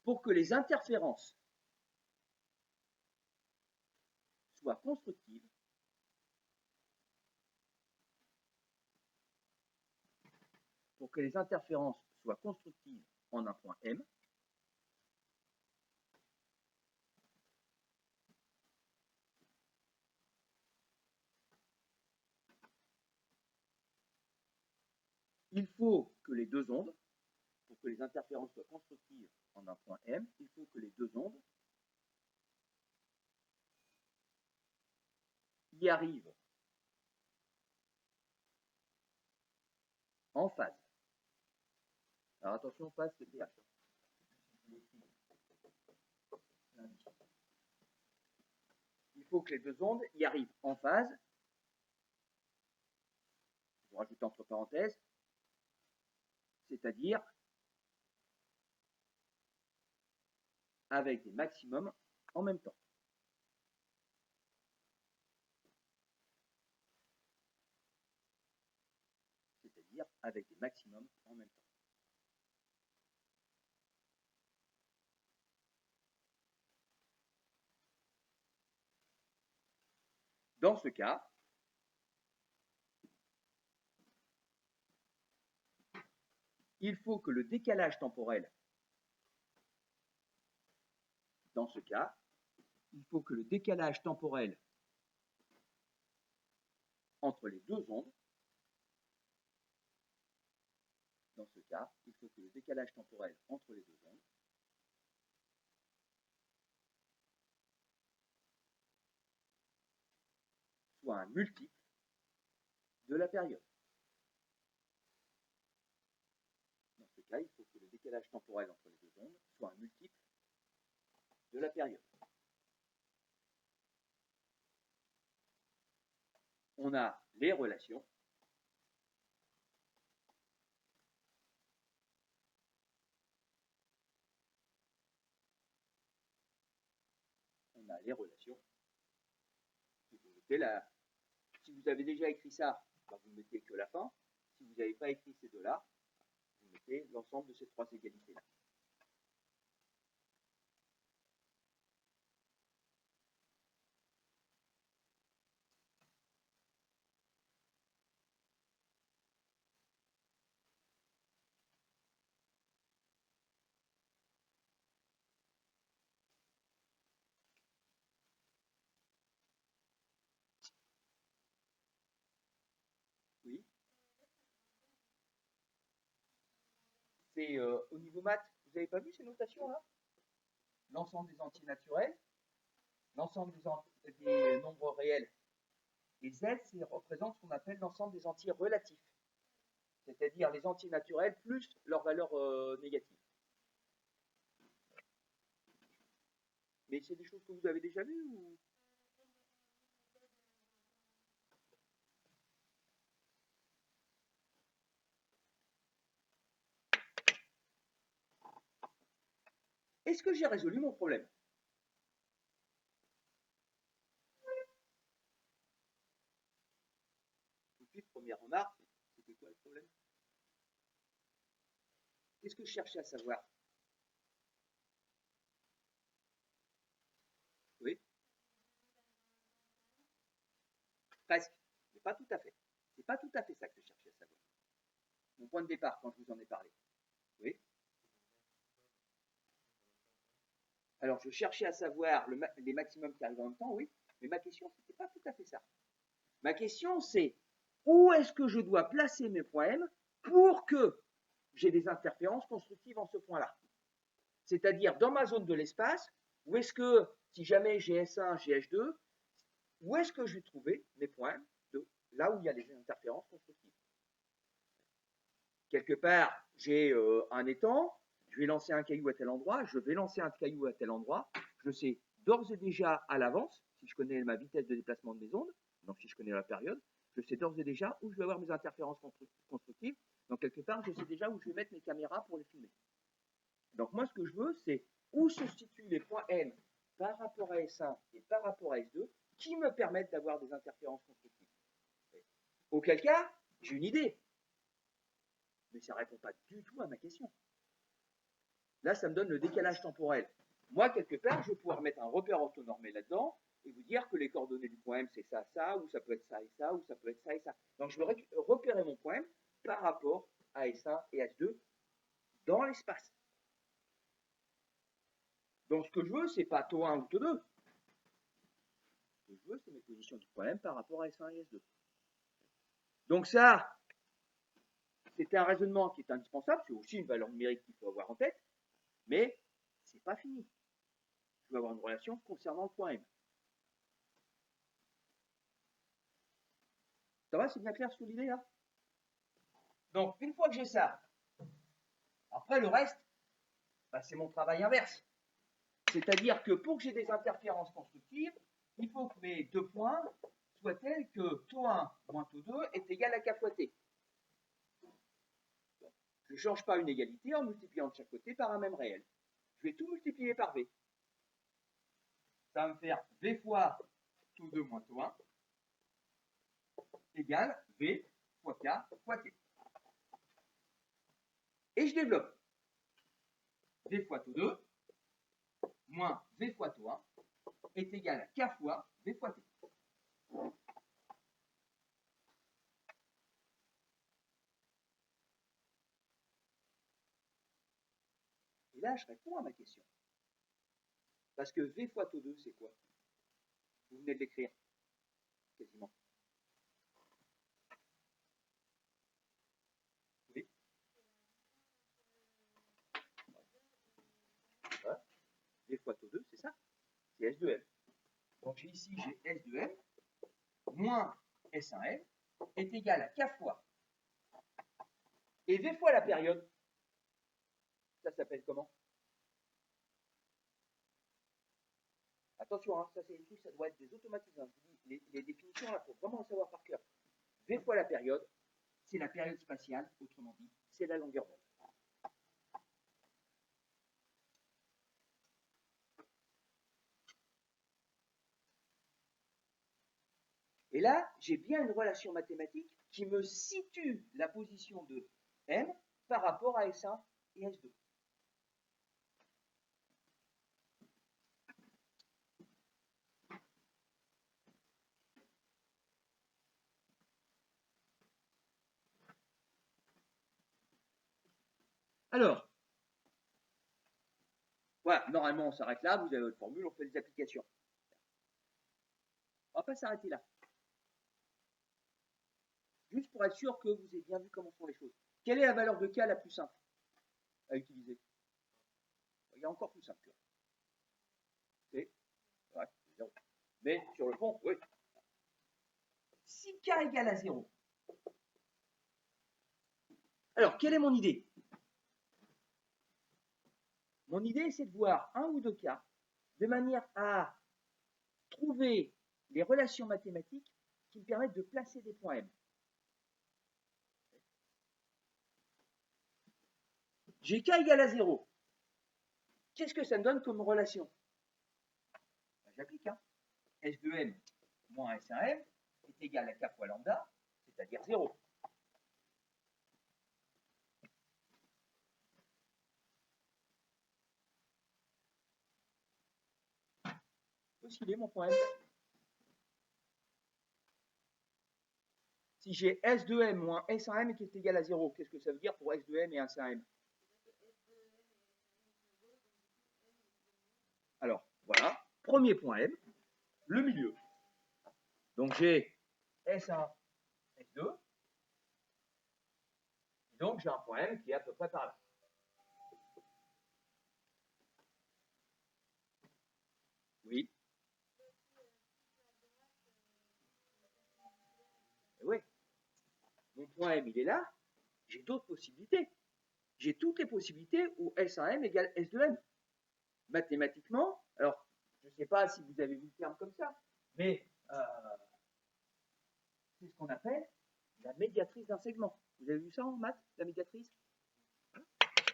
A: Pour que les interférences soient constructives, en un point M, il faut que les deux ondes, pour que les interférences soient constructives en un point M, il faut que les deux ondes y arrivent en phase. Alors attention, phase, c'est PH. Il faut que les deux ondes y arrivent en phase. Je vous rajoute entre parenthèses, c'est-à-dire avec des maximums en même temps. C'est-à-dire avec des maximums en même temps. Dans ce cas, il faut que le décalage temporel, dans ce cas, il faut que le décalage temporel entre les deux ondes, dans ce cas, il faut que le décalage temporel entre les deux ondes soit un multiple de la période. Dans ce cas, il faut que le décalage temporel entre les deux ondes soit un multiple de la période. On a les relations. On a les relations. Si vous mettez si vous avez déjà écrit ça, ben vous ne mettez que la fin. Si vous n'avez pas écrit ces deux-là, vous mettez l'ensemble de ces trois égalités-là. Oui. C'est au niveau maths, vous n'avez pas vu ces notations-là? L'ensemble des entiers naturels, l'ensemble des nombres réels. Et Z, représente ce qu'on appelle l'ensemble des entiers relatifs, c'est-à-dire les entiers naturels plus leur valeur négative. Mais c'est des choses que vous avez déjà vues ou... Est-ce que j'ai résolu mon problème? Tout de suite, première remarque, c'était quoi le problème? Qu'est-ce que je cherchais à savoir? Oui, presque, mais pas tout à fait. C'est pas tout à fait ça que je cherchais à savoir. Mon point de départ, quand je vous en ai parlé. Oui. Alors, je cherchais à savoir les maximums qui arrivent en même temps, oui, mais ma question, c'était pas tout à fait ça. Ma question, c'est où est-ce que je dois placer mes points M pour que j'ai des interférences constructives en ce point-là? C'est-à-dire, dans ma zone de l'espace, où est-ce que, si jamais j'ai S1, j'ai H2, où est-ce que je vais trouver mes points M là où il y a les interférences constructives? Quelque part, j'ai un étang, je vais lancer un caillou à tel endroit, je vais lancer un caillou à tel endroit, je sais d'ores et déjà à l'avance, si je connais ma vitesse de déplacement de mes ondes, donc si je connais la période, je sais d'ores et déjà où je vais avoir mes interférences constructives, donc quelque part, je sais déjà où je vais mettre mes caméras pour les filmer. Donc moi, ce que je veux, c'est où se situent les points N par rapport à S1 et par rapport à S2 qui me permettent d'avoir des interférences constructives. Auquel cas, j'ai une idée, mais ça ne répond pas du tout à ma question. Là, ça me donne le décalage temporel. Moi, quelque part, je vais pouvoir mettre un repère orthonormé là-dedans et vous dire que les coordonnées du point M, c'est ça, ça, ou ça peut être ça et ça, ou ça peut être ça et ça. Donc, je vais repérer mon point M par rapport à S1 et S2 dans l'espace. Donc, ce que je veux, c'est pas taux 1 ou taux 2. Ce que je veux, c'est mes positions du point M par rapport à S1 et S2. Donc ça, c'était un raisonnement qui est indispensable, c'est aussi une valeur numérique qu'il faut avoir en tête, mais c'est pas fini. Je veux avoir une relation concernant le point M. Ça va, c'est bien clair sur l'idée là? Donc, une fois que j'ai ça, après le reste, bah, c'est mon travail inverse. C'est-à-dire que pour que j'ai des interférences constructives, il faut que mes deux points soient tels que taux1 moins taux2 est égal à k fois t. Je ne change pas une égalité en multipliant de chaque côté par un même réel. Je vais tout multiplier par v. Ça va me faire v fois taux2 moins taux1 égale v fois k fois t. Et je développe. V fois taux2 moins v fois taux1 est égal à k fois v fois t. Et là, je réponds à ma question. Parce que v fois taux2, c'est quoi? Vous venez de l'écrire, quasiment. Oui. Voilà. V fois taux2, c'est ça. C'est S de M. Donc ici, j'ai S de M moins S1M est égal à K fois. Et V fois la période, ça s'appelle comment? Attention, hein, ça c'est des trucs, ça doit être des automatismes. Les définitions, là, il faut vraiment en savoir par cœur. V fois la période, c'est la période spatiale, autrement dit, c'est la longueur d'onde. Et là, j'ai bien une relation mathématique qui me situe la position de M par rapport à S1 et S2. Alors, voilà, normalement on s'arrête là, vous avez votre formule, on fait des applications. On ne va pas s'arrêter là. Juste pour être sûr que vous avez bien vu comment sont les choses. Quelle est la valeur de K la plus simple à utiliser? Il y a encore plus simple. C'est ouais, 0. Mais sur le fond, oui. Si K égale à 0, alors quelle est mon idée? Mon idée, c'est de voir un ou deux cas de manière à trouver les relations mathématiques qui me permettent de placer des points M. J'ai K égale à 0. Qu'est-ce que ça me donne comme relation? Ben, j'applique. Hein. S de M moins S1M est égal à K fois lambda, c'est-à-dire 0. Voici il est mon point M. Si j'ai S de M moins S1M qui est égal à 0, qu'est-ce que ça veut dire pour S de M et S1M? Alors, voilà, premier point M, le milieu. Donc j'ai S1, S2, donc j'ai un point M qui est à peu près par là. Oui. Oui. Mon point M, il est là. J'ai d'autres possibilités. J'ai toutes les possibilités où S1M égale S de M. Mathématiquement, alors, je ne sais pas si vous avez vu le terme comme ça, mais c'est ce qu'on appelle la médiatrice d'un segment. Vous avez vu ça en maths, la médiatrice?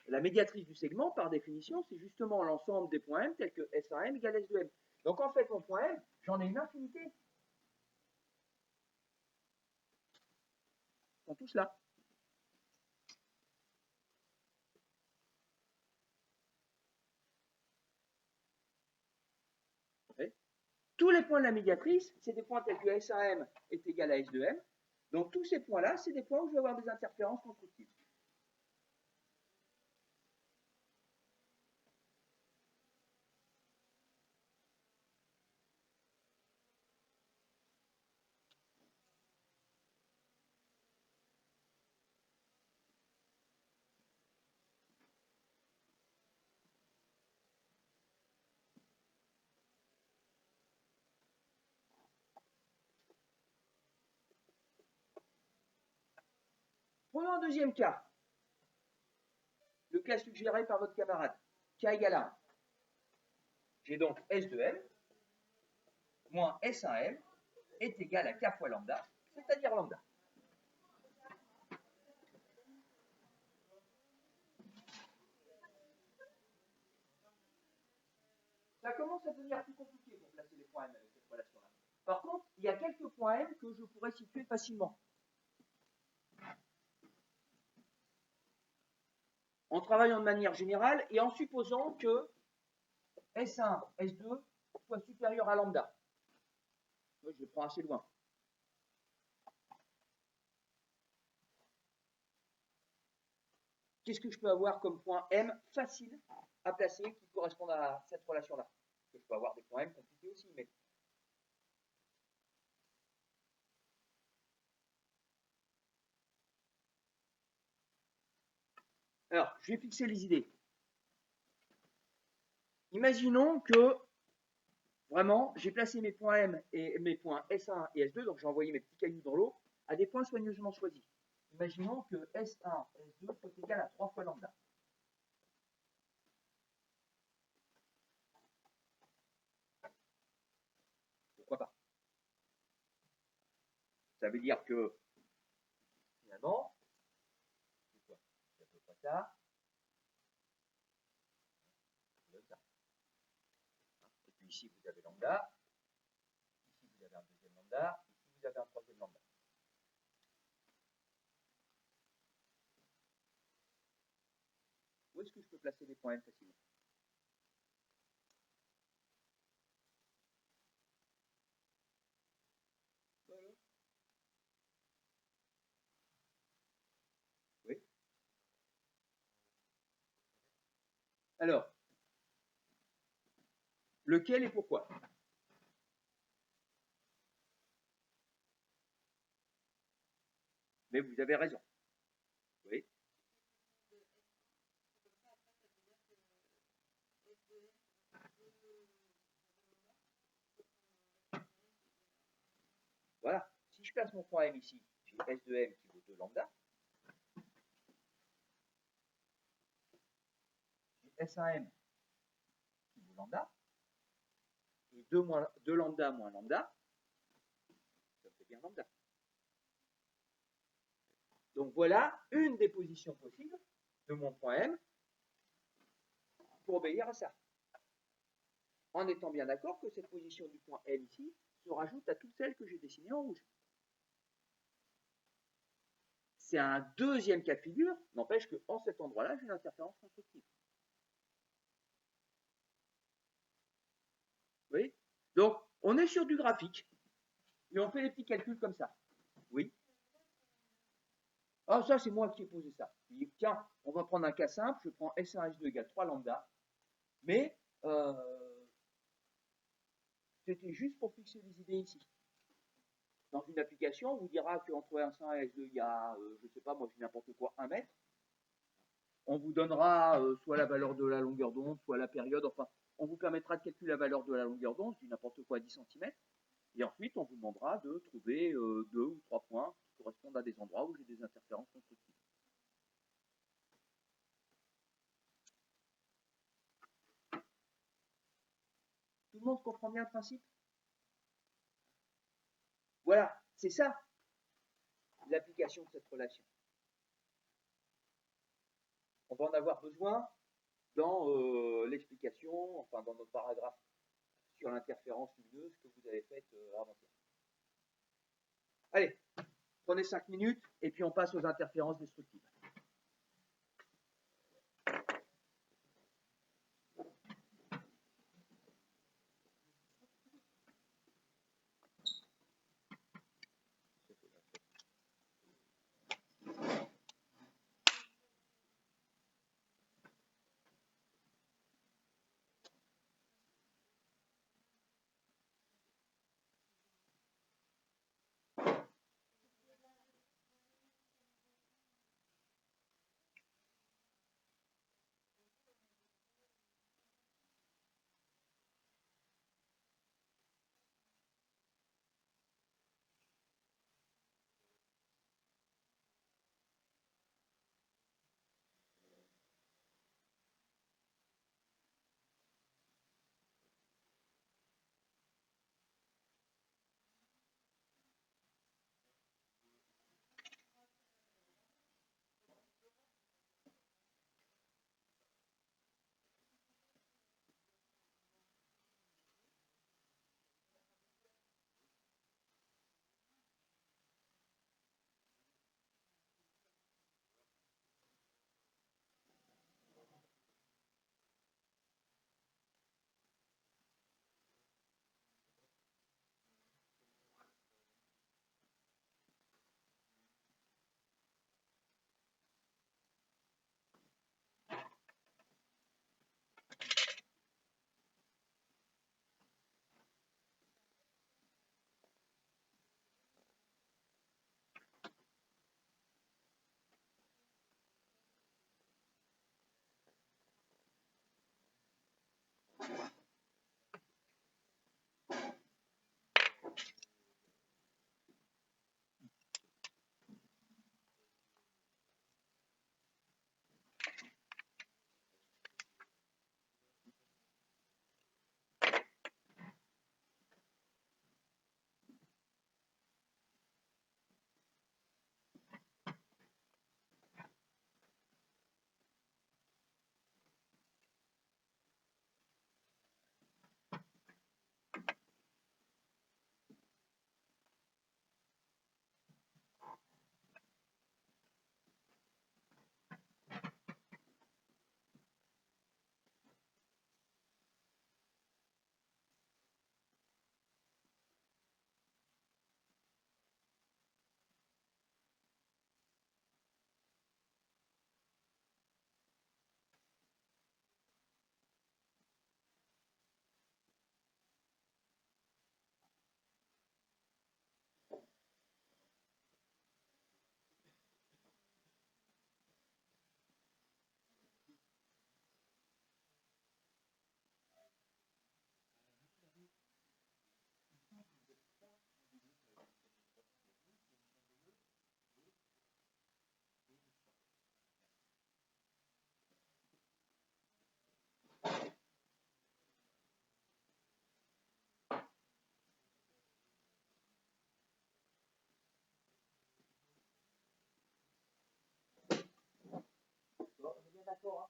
A: La médiatrice du segment, par définition, c'est justement l'ensemble des points M tels que S1M égale S de M. Donc en fait, mon point M, j'en ai une infinité. Ils sont tous là. Okay. Tous les points de la médiatrice, c'est des points tels que S1M est égal à S de M. Donc tous ces points-là, c'est des points où je vais avoir des interférences constructives. Prenons un deuxième cas. Le cas suggéré par votre camarade. K égale 1. J'ai donc S de M moins S1M est égal à K fois lambda, c'est-à-dire lambda. Ça commence à devenir plus compliqué pour placer les points M avec cette relation-là. Par contre, il y a quelques points M que je pourrais situer facilement. En travaillant de manière générale et en supposant que S1, S2 soit supérieur à lambda. Je le prends assez loin. Qu'est-ce que je peux avoir comme point M facile à placer qui correspond à cette relation-là? Je peux avoir des points M compliqués aussi, mais... Alors, je vais fixer les idées. Imaginons que, vraiment, j'ai placé mes points M et mes points S1 et S2, donc j'ai envoyé mes petits cailloux dans l'eau, à des points soigneusement choisis. Imaginons que S1, S2 soit égal à 3 fois lambda. Pourquoi pas? Ça veut dire que, finalement, c'est quoi? C'est à peu près ça. Et puis ici, vous avez lambda. Ici, vous avez un deuxième lambda. Ici, vous avez un troisième lambda. Où est-ce que je peux placer les points M facilement? Oui. Alors, lequel et pourquoi? Mais vous avez raison. Oui. Voilà. Si je place mon point M ici, j'ai S de M qui vaut 2 lambda. J'ai S1M qui vaut lambda. Et 2 lambda moins lambda, ça fait bien lambda. Donc voilà une des positions possibles de mon point M pour obéir à ça. En étant bien d'accord que cette position du point M ici se rajoute à toutes celles que j'ai dessinées en rouge. C'est un deuxième cas de figure, n'empêche qu'en cet endroit-là, j'ai l'interférence constructive. Vous voyez? Donc, on est sur du graphique, et on fait des petits calculs comme ça. Oui. Ah, ça, c'est moi qui ai posé ça. Je dis, tiens, on va prendre un cas simple, je prends S1, S2 égale 3 lambda, mais c'était juste pour fixer des idées ici. Dans une application, on vous dira qu'entre S1 et S2, il y a, je ne sais pas, moi je dis n'importe quoi, 1 mètre. On vous donnera soit la valeur de la longueur d'onde, soit la période, enfin, on vous permettra de calculer la valeur de la longueur d'onde, je dis n'importe quoi, 10 cm. Et ensuite, on vous demandera de trouver 2 ou 3 points qui correspondent à des endroits où j'ai des interférences constructives. Tout le monde comprend bien le principe? Voilà, c'est ça l'application de cette relation. On va en avoir besoin dans l'explication, enfin dans notre paragraphe sur l'interférence lumineuse que vous avez faite avant-hier. Allez, prenez 5 minutes et puis on passe aux interférences destructives. On est bien d'accord, hein.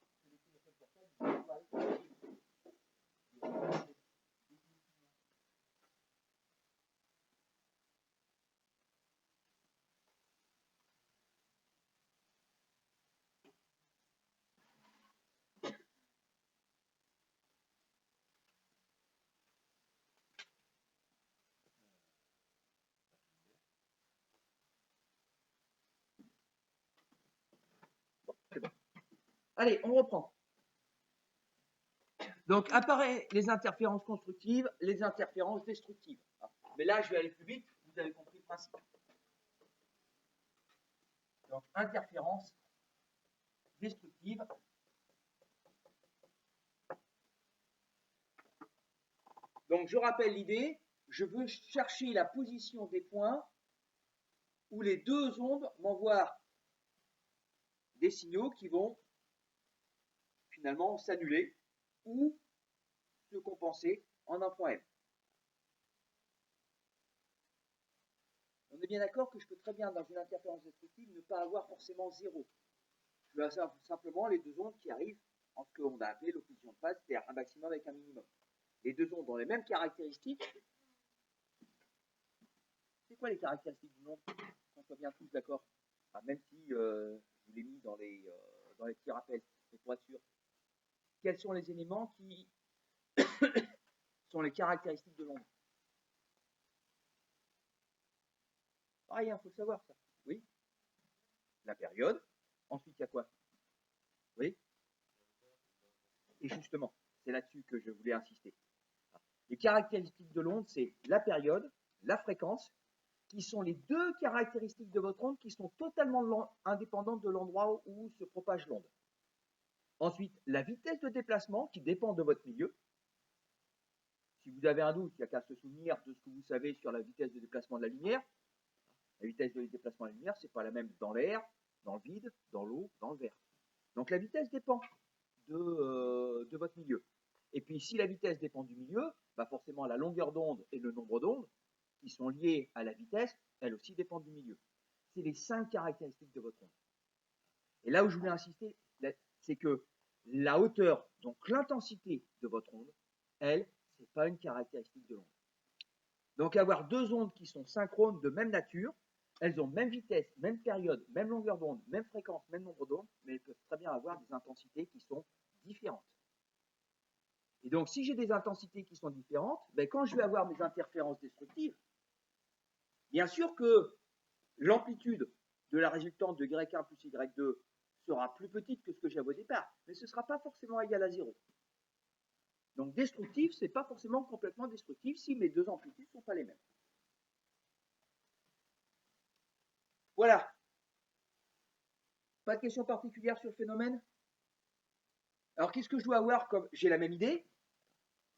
A: C'est bon. Allez, on reprend. Donc, apparaissent les interférences constructives, les interférences destructives. Mais là, je vais aller plus vite, vous avez compris le principe. Donc, interférence destructive. Donc, je rappelle l'idée, je veux chercher la position des points où les deux ondes m'envoient des signaux qui vont finalement s'annuler ou se compenser en un point M. On est bien d'accord que je peux très bien, dans une interférence destructive, ne pas avoir forcément zéro. Je veux simplement les deux ondes qui arrivent en ce qu'on a appelé l'opposition de phase, c'est-à-dire un maximum avec un minimum. Les deux ondes ont les mêmes caractéristiques. C'est quoi les caractéristiques d'une onde? On soit bien tous d'accord. Même si je vous l'ai mis dans les petits rappels, mais pour être sûr. Quels sont les éléments qui sont les caractéristiques de l'onde? Pareil, il faut le savoir ça. Oui. La période. Ensuite, il y a quoi? Oui. Et justement, c'est là-dessus que je voulais insister. Les caractéristiques de l'onde, c'est la période, la fréquence, qui sont les deux caractéristiques de votre onde qui sont totalement indépendantes de l'endroit où se propage l'onde. Ensuite, la vitesse de déplacement qui dépend de votre milieu. Si vous avez un doute, il n'y a qu'à se souvenir de ce que vous savez sur la vitesse de déplacement de la lumière. La vitesse de déplacement de la lumière, ce n'est pas la même dans l'air, dans le vide, dans l'eau, dans le verre. Donc la vitesse dépend de votre milieu. Et puis si la vitesse dépend du milieu, bah forcément la longueur d'onde et le nombre d'ondes qui sont liées à la vitesse, elles aussi dépendent du milieu. C'est les 5 caractéristiques de votre onde. Et là où je voulais insister, c'est que la hauteur, donc l'intensité de votre onde, elle, ce n'est pas une caractéristique de l'onde. Donc avoir deux ondes qui sont synchrones de même nature, elles ont même vitesse, même période, même longueur d'onde, même fréquence, même nombre d'ondes, mais elles peuvent très bien avoir des intensités qui sont différentes. Et donc si j'ai des intensités qui sont différentes, ben, quand je vais avoir mes interférences destructives, bien sûr que l'amplitude de la résultante de Y1 plus Y2 sera plus petite que ce que j'avais au départ, mais ce ne sera pas forcément égal à 0. Donc destructif, ce n'est pas forcément complètement destructif si mes deux amplitudes ne sont pas les mêmes. Voilà. Pas de question particulière sur le phénomène? Alors qu'est-ce que je dois avoir comme... J'ai la même idée,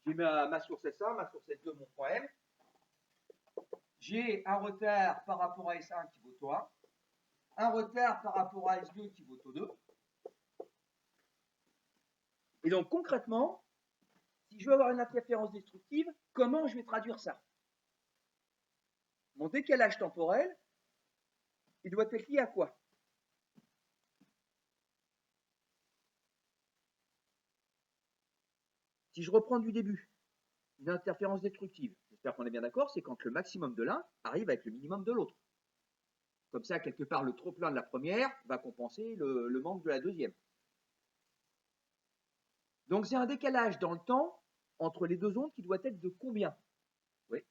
A: J'ai ma source S1, ma source S2, mon point M. J'ai un retard par rapport à S1 qui vaut taux 1, un retard par rapport à S2 qui vaut taux 2. Et donc concrètement, si je veux avoir une interférence destructive, comment je vais traduire ça? Mon décalage temporel, il doit être lié à quoi? Si je reprends du début, une interférence destructive, j'espère qu'on est bien d'accord, c'est quand le maximum de l'un arrive avec le minimum de l'autre. Comme ça, quelque part, le trop-plein de la première va compenser le manque de la deuxième. Donc, c'est un décalage dans le temps entre les deux ondes qui doit être de combien? Oui.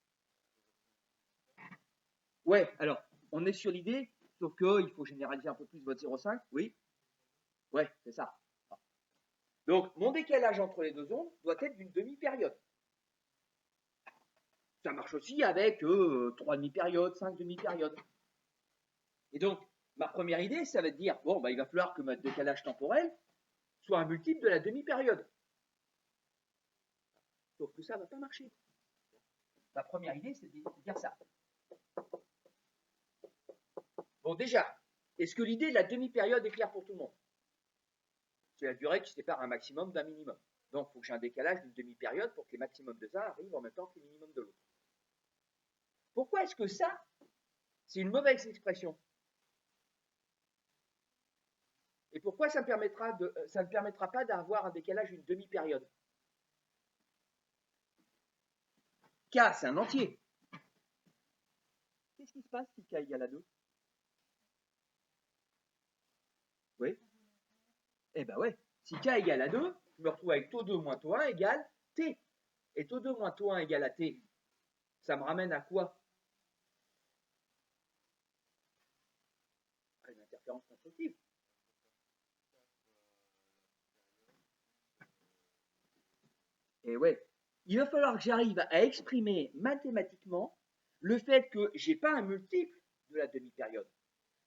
A: Ouais, alors, on est sur l'idée, sauf qu'il faut généraliser un peu plus votre 0,5. Oui. Ouais, c'est ça. Donc, mon décalage entre les deux ondes doit être d'une demi-période. Ça marche aussi avec 3 demi-périodes, 5 demi-périodes. Et donc, ma première idée, ça va être de dire, bon, bah, il va falloir que mon décalage temporel soit un multiple de la demi-période. Sauf que ça ne va pas marcher. Ma première idée, c'est de dire ça. Bon, déjà, est-ce que l'idée de la demi-période est claire pour tout le monde? C'est la durée qui sépare un maximum d'un minimum. Donc, il faut que j'ai un décalage d'une demi-période pour que les maximums de l'un arrivent en même temps que les minimums de l'autre. Pourquoi est-ce que ça, c'est une mauvaise expression? Et pourquoi ça ne permettra pas d'avoir un décalage d'une demi-période? K, c'est un entier. Qu'est-ce qui se passe si K égale à 2? Oui. Eh ben ouais. Si K égale à 2, je me retrouve avec taux 2 moins taux 1 égale T. Et taux 2 moins taux 1 égale à T, ça me ramène à quoi? À une interférence constructive. Et ouais. Il va falloir que j'arrive à exprimer mathématiquement le fait que je n'ai pas un multiple de la demi-période.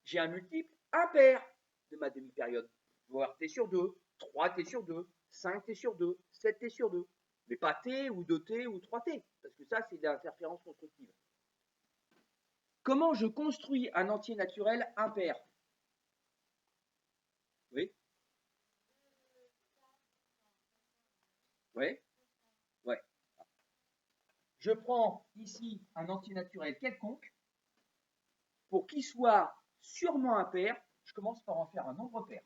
A: J'ai un multiple impair de ma demi-période. Je vais avoir T sur 2, 3T sur 2, 5T sur 2, 7T sur 2. Mais pas T ou 2T ou 3T, parce que ça, c'est de l'interférence constructive. Comment je construis un entier naturel impair? Oui. Oui. Ouais. Je prends ici un entier naturel quelconque. Pour qu'il soit sûrement impair, je commence par en faire un nombre pair.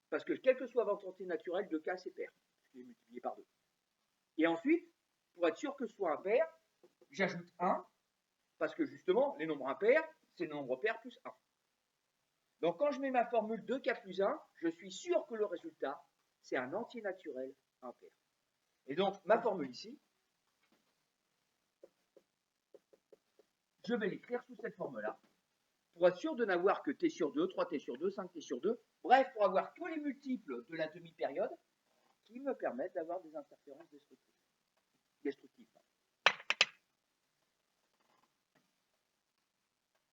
A: Parce que quel que soit votre entier naturel, 2K c'est pair. Je l'ai multiplié par 2. Et ensuite, pour être sûr que ce soit impair, j'ajoute 1, parce que justement, les nombres impairs, c'est le nombre pair plus 1. Donc quand je mets ma formule 2K plus 1, je suis sûr que le résultat, c'est un entier naturel impair. Et donc, ma formule ici, je vais l'écrire sous cette forme-là, pour être sûr de n'avoir que T sur 2, 3T sur 2, 5T sur 2, bref, pour avoir tous les multiples de la demi-période qui me permettent d'avoir des interférences destructives.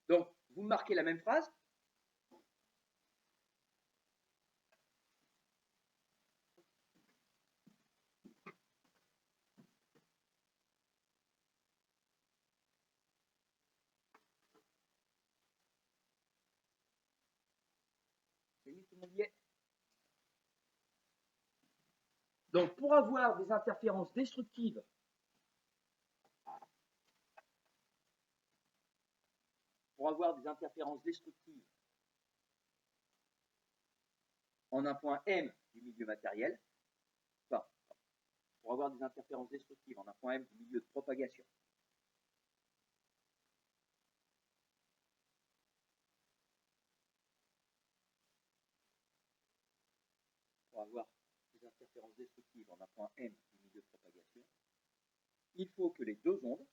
A: Donc, vous marquez la même phrase. Tout le monde y est. Donc, pour avoir des interférences destructives, en un point M du milieu matériel, enfin, pour avoir des interférences destructives en un point M du milieu de propagation, pour avoir des interférences destructives en un point M du milieu de propagation, il faut que les deux ondes,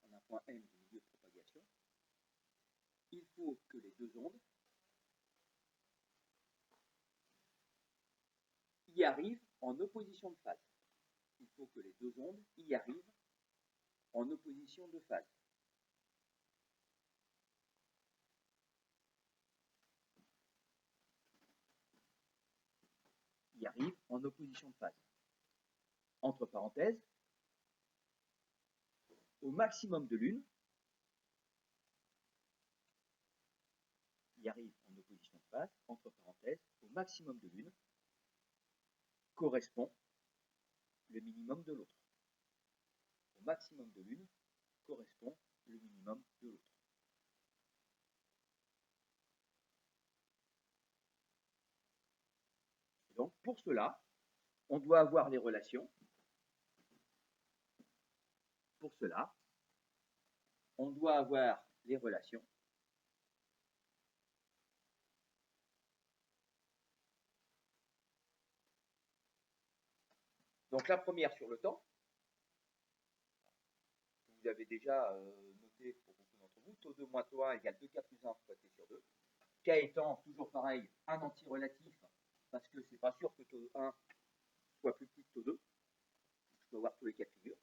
A: en un point M du milieu de propagation, il faut que les deux ondes y arrivent en opposition de phase. Il faut que les deux ondes y arrivent en opposition de phase. Y arrivent en en opposition de phase. Entre parenthèses, au maximum de l'une, il arrive en opposition de phase, entre parenthèses, au maximum de l'une correspond le minimum de l'autre. Au maximum de l'une correspond le minimum de l'autre. Donc, pour cela, on doit avoir les relations. Pour cela, on doit avoir les relations donc la première sur le temps, vous avez déjà noté pour beaucoup d'entre vous, taux 2 moins taux 1 égale 2K plus 1 fois T sur 2. K étant toujours pareil, un anti-relatif, parce que c'est pas sûr que taux 1 soit plus petit que taux 2. Je dois voir tous les cas de figure.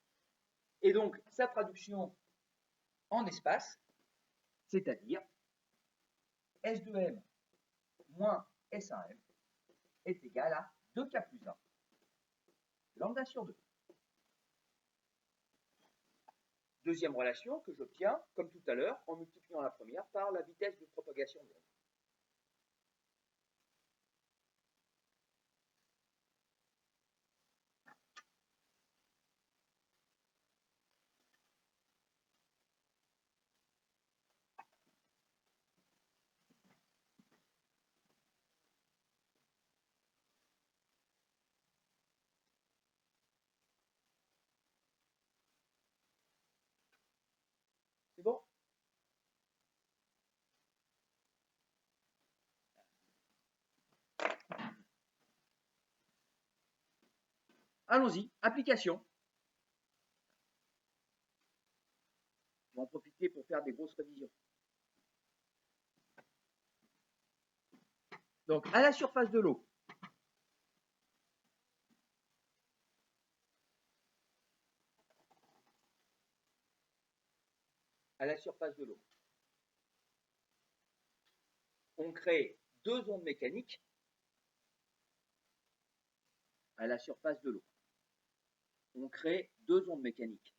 A: Et donc, sa traduction en espace, c'est-à-dire S2M moins S1M est égal à 2K plus 1 lambda sur 2. Deuxième relation que j'obtiens, comme tout à l'heure, en multipliant la première par la vitesse de propagation de l'onde. C'est bon? Allons-y, application. Je vais en profiter pour faire des grosses révisions. Donc, à la surface de l'eau, on crée deux ondes mécaniques à la surface de l'eau. On crée deux ondes mécaniques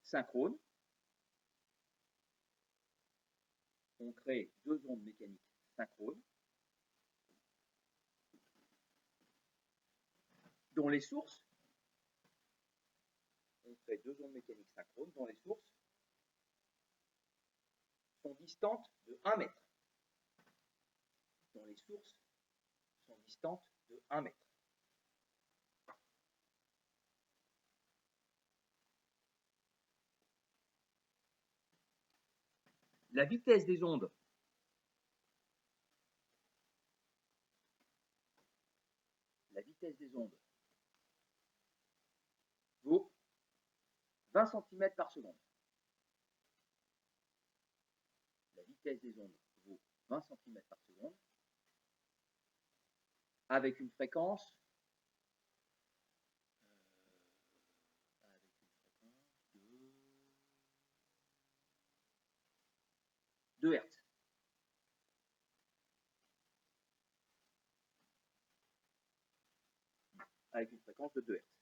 A: synchrones. On crée deux ondes mécaniques synchrones dont les sources, on crée deux ondes mécaniques synchrones dont les sources sont distantes de 1 mètre. Dont les sources sont distantes de 1 mètre. La vitesse des ondes vaut 20 cm par seconde. La vitesse des ondes vaut 20 cm par seconde avec une fréquence de 2 Hz. Avec une fréquence de 2 Hz.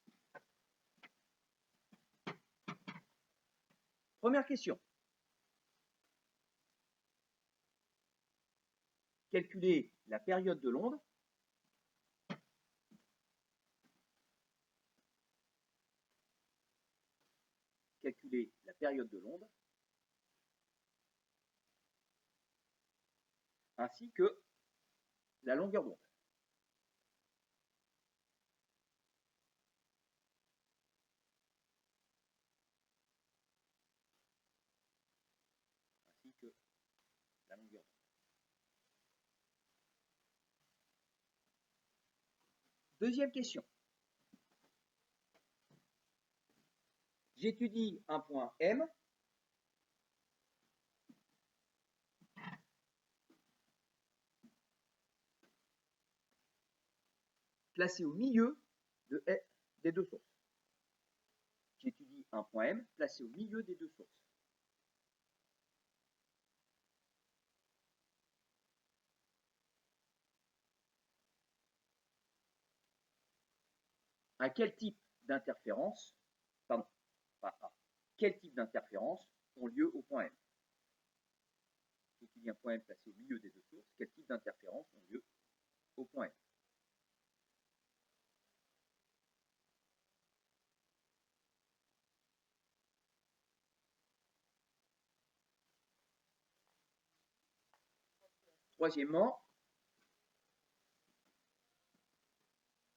A: Première question. Calculer la période de l'onde ainsi que la longueur d'onde. Deuxième question. J'étudie un point M placé au milieu des deux sources. J'étudie un point M placé au milieu des deux sources. à quel type d'interférence, pardon, pas à, quel type d'interférence ont lieu au point M. Donc il y a un point M placé au milieu des deux sources, quel type d'interférence ont lieu au point M. Troisièmement,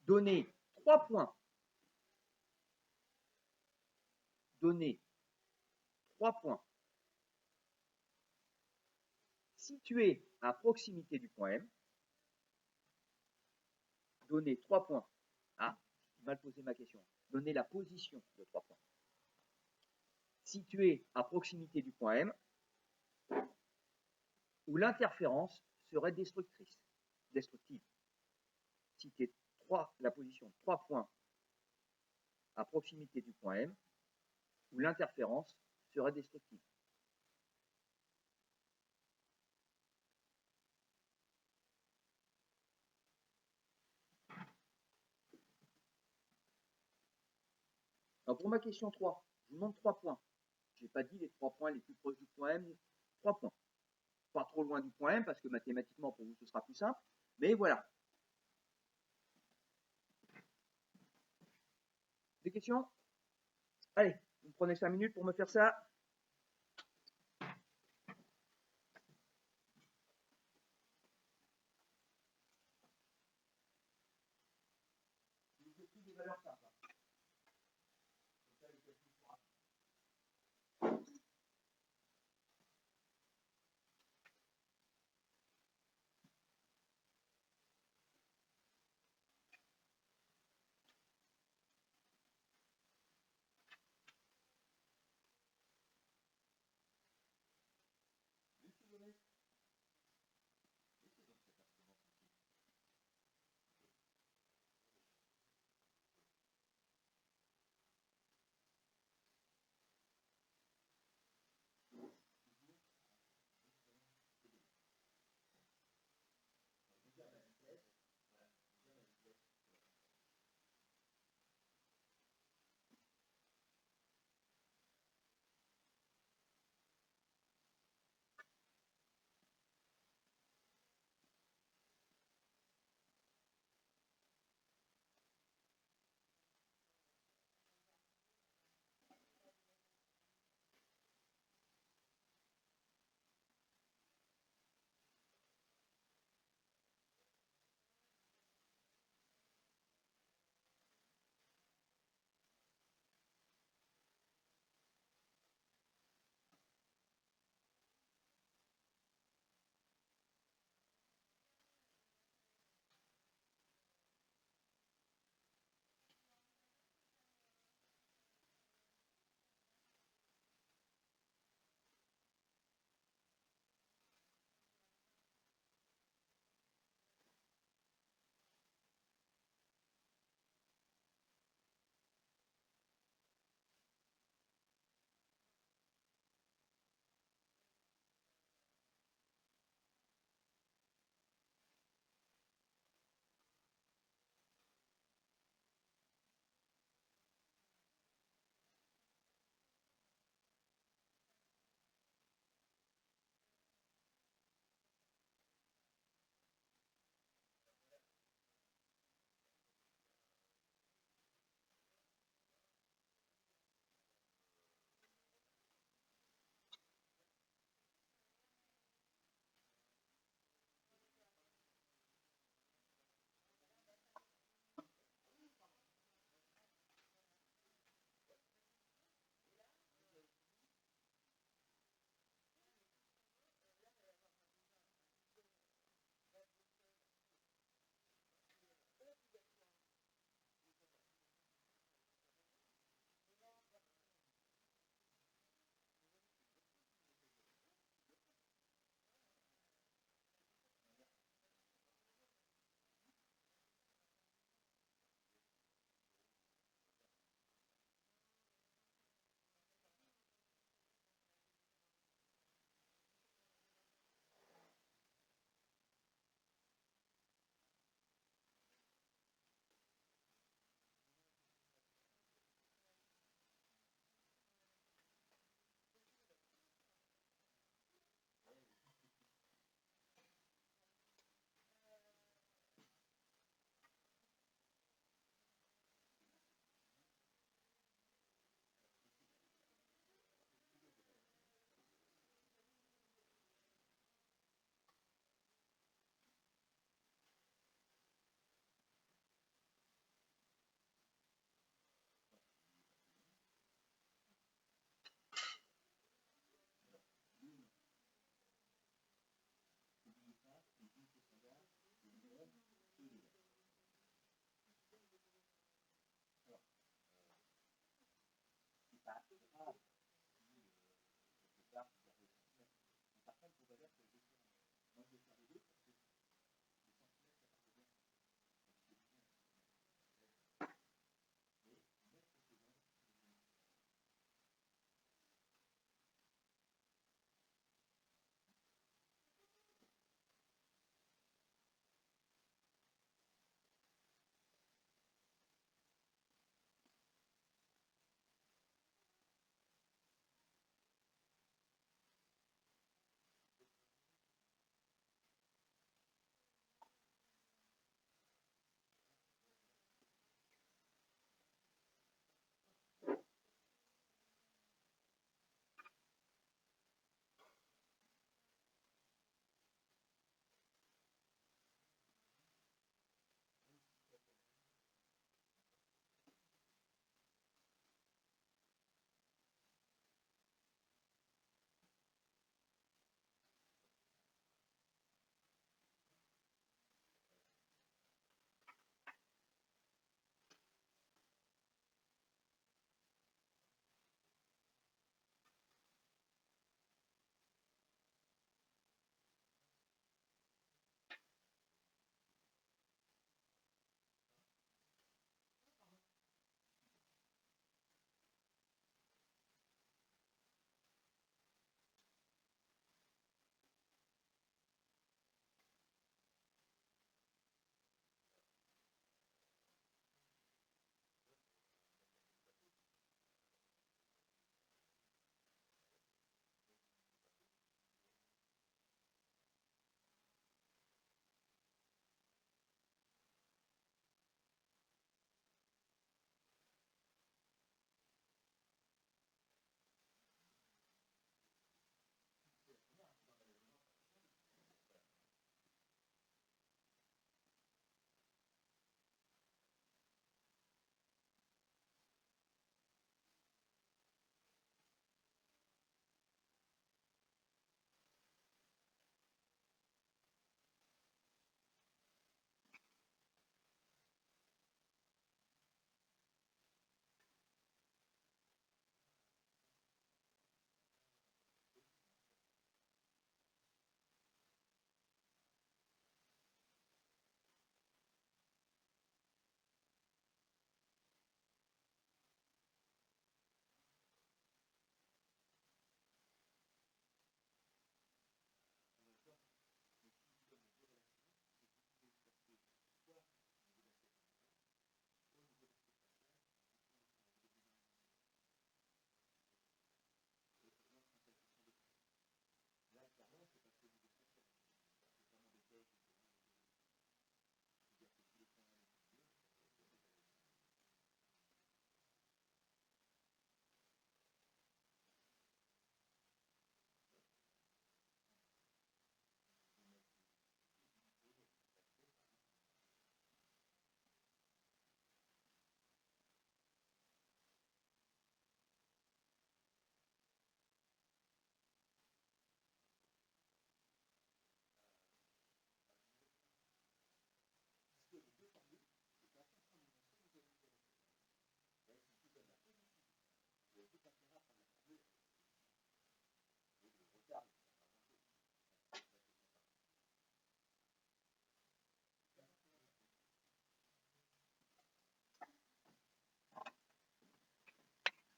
A: donner 3 points. Donner 3 points situés à proximité du point M. Donner 3 points. Ah, j'ai mal posé ma question. Donner la position de 3 points. Situés à proximité du point M, où l'interférence serait destructive. Citer la position de 3 points à proximité du point M, où l'interférence serait destructive. Alors pour ma question 3, je vous demande 3 points. Je n'ai pas dit les 3 points les plus proches du point M, 3 points. Pas trop loin du point M, parce que mathématiquement, pour vous, ce sera plus simple. Mais voilà. Des questions? Allez, vous prenez 5 minutes pour me faire ça. Je vous écris des valeurs simples.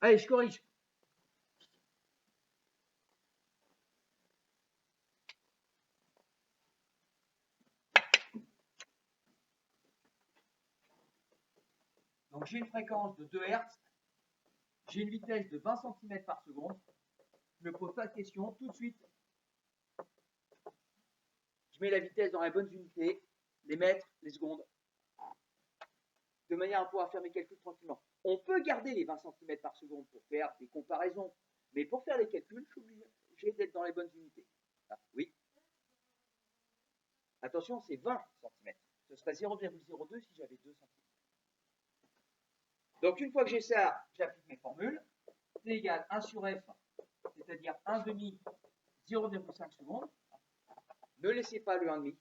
A: Allez, je corrige. Donc j'ai une fréquence de 2 Hz, j'ai une vitesse de 20 cm par seconde. Je ne me pose pas de questions, tout de suite, je mets la vitesse dans les bonnes unités, les mètres, les secondes, de manière à pouvoir faire mes calculs tranquillement. On peut garder les 20 cm par seconde pour faire des comparaisons, mais pour faire les calculs, je suis obligé d'être dans les bonnes unités. Ah, oui. Attention, c'est 20 cm. Ce serait 0,02 si j'avais 2 cm. Donc une fois que j'ai ça, j'applique mes formules. T égale 1 sur F, c'est-à-dire 1 demi 0,5 secondes. Ne laissez pas le 1,5.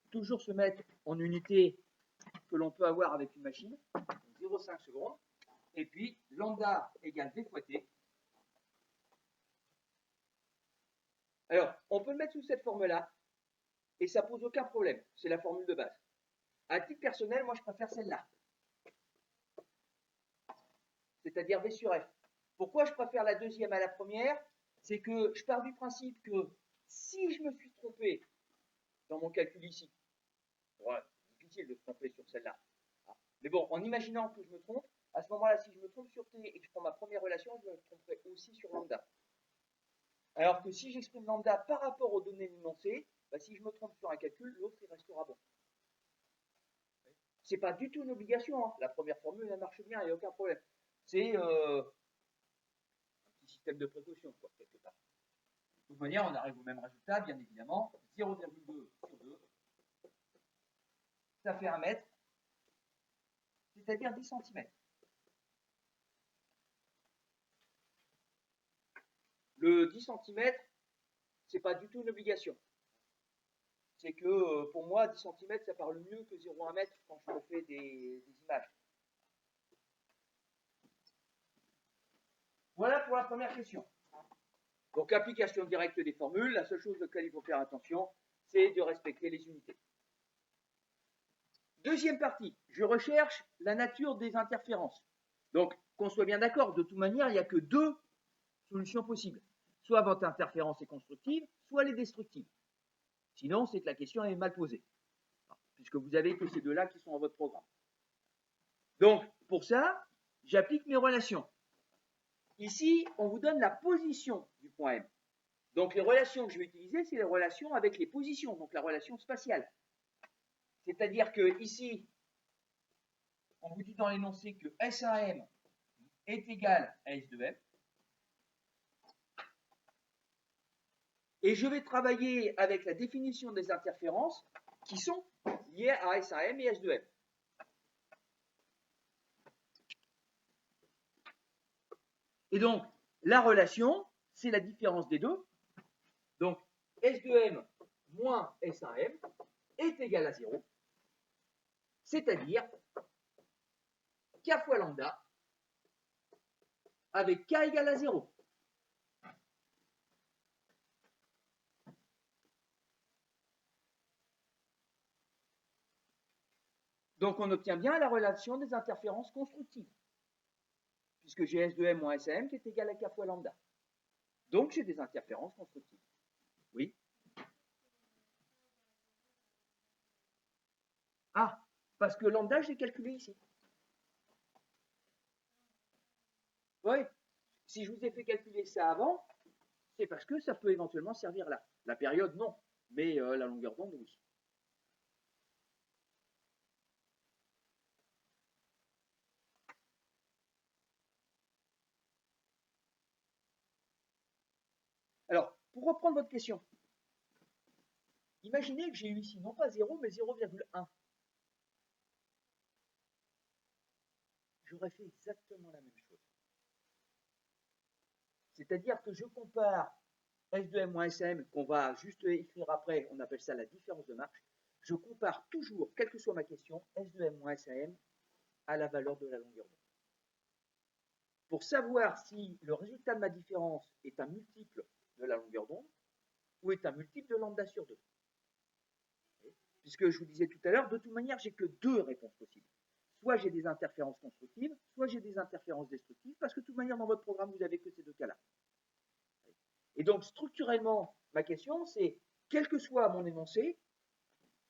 A: Toujours se mettre en unité que l'on peut avoir avec une machine. 0,5 secondes. Et puis lambda égale V fois T. Alors, on peut le mettre sous cette forme-là, et ça pose aucun problème. C'est la formule de base. À titre personnel, moi je préfère celle-là. C'est-à-dire V sur F. Pourquoi je préfère la deuxième à la première? C'est que je pars du principe que si je me suis trompé dans mon calcul ici, ouais, c'est difficile de se tromper sur celle-là. Mais bon, en imaginant que je me trompe, à ce moment-là, si je me trompe sur T et que je prends ma première relation, je me tromperai aussi sur lambda. Alors que si j'exprime lambda par rapport aux données énoncées, bah, si je me trompe sur un calcul, l'autre il restera bon. C'est pas du tout une obligation, hein. La première formule, elle marche bien, il n'y a aucun problème. C'est un petit système de précaution, quoi, quelque part. De toute manière, on arrive au même résultat, bien évidemment. 0,2 sur 2, ça fait 1 mètre, c'est-à-dire 10 cm. Le 10 cm, c'est pas du tout une obligation. C'est que pour moi, 10 cm, ça parle mieux que 0,1 mètre quand je me fais des images. Voilà pour la première question. Donc, application directe des formules, la seule chose auquel il faut faire attention, c'est de respecter les unités. Deuxième partie, je recherche la nature des interférences. Donc, qu'on soit bien d'accord, de toute manière, il n'y a que deux solutions possibles. Soit votre interférence est constructive, soit elle est destructive. Sinon, c'est que la question est mal posée, puisque vous avez que ces deux-là qui sont dans votre programme. Donc, pour ça, j'applique mes relations. Ici, on vous donne la position du point M. Donc, les relations que je vais utiliser, c'est les relations avec les positions, donc la relation spatiale. C'est-à-dire que ici, on vous dit dans l'énoncé que S1M est égal à S2M. Et je vais travailler avec la définition des interférences qui sont liées à S1M et S2M. Et donc, la relation, c'est la différence des deux. Donc, S2M moins S1M est égal à 0. C'est-à-dire K fois lambda avec K égale à 0. Donc, on obtient bien la relation des interférences constructives, puisque j'ai S2M moins S1M qui est égal à K fois lambda. Donc, j'ai des interférences constructives. Oui. Ah, parce que lambda, je l'ai calculé ici. Oui. Si je vous ai fait calculer ça avant, c'est parce que ça peut éventuellement servir là. La période, non. Mais la longueur d'onde, oui. Alors, pour reprendre votre question, imaginez que j'ai eu ici non pas 0, mais 0,1. J'aurais fait exactement la même chose. C'est-à-dire que je compare S2M moins SM, qu'on va juste écrire après, on appelle ça la différence de marche. Je compare toujours, quelle que soit ma question, S2M moins SM à la valeur de la longueur d'onde. Pour savoir si le résultat de ma différence est un multiple de la longueur d'onde ou est un multiple de lambda sur 2. Puisque je vous disais tout à l'heure, de toute manière, j'ai que deux réponses possibles. soit j'ai des interférences constructives, soit j'ai des interférences destructives, parce que de toute manière, dans votre programme, vous n'avez que ces deux cas-là. Et donc, structurellement, ma question, c'est, quel que soit mon énoncé,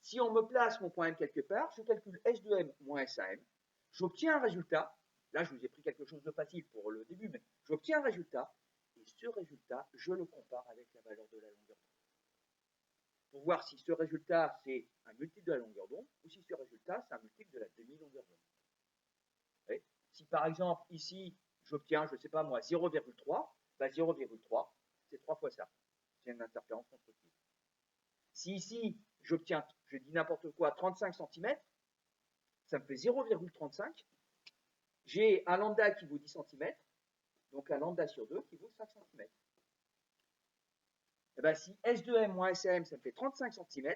A: si on me place mon point M quelque part, je calcule S de M moins S à M, j'obtiens un résultat. Là, je vous ai pris quelque chose de facile pour le début, mais j'obtiens un résultat, et ce résultat, je le compare avec la valeur de la longueur d'onde. Pour voir si ce résultat, c'est un multiple de la longueur d'onde, ou si ce résultat, c'est un multiple de la demi-longueur d'onde. Si par exemple, ici, j'obtiens, je ne sais pas moi, 0,3, bah 0,3, c'est 3 fois ça. C'est une interférence constructive. Si ici, j'obtiens, je dis n'importe quoi, 35 cm, ça me fait 0,35. J'ai un lambda qui vaut 10 cm, donc un lambda sur 2 qui vaut 5 cm. Et bien, si S de M moins SM, ça me fait 35 cm,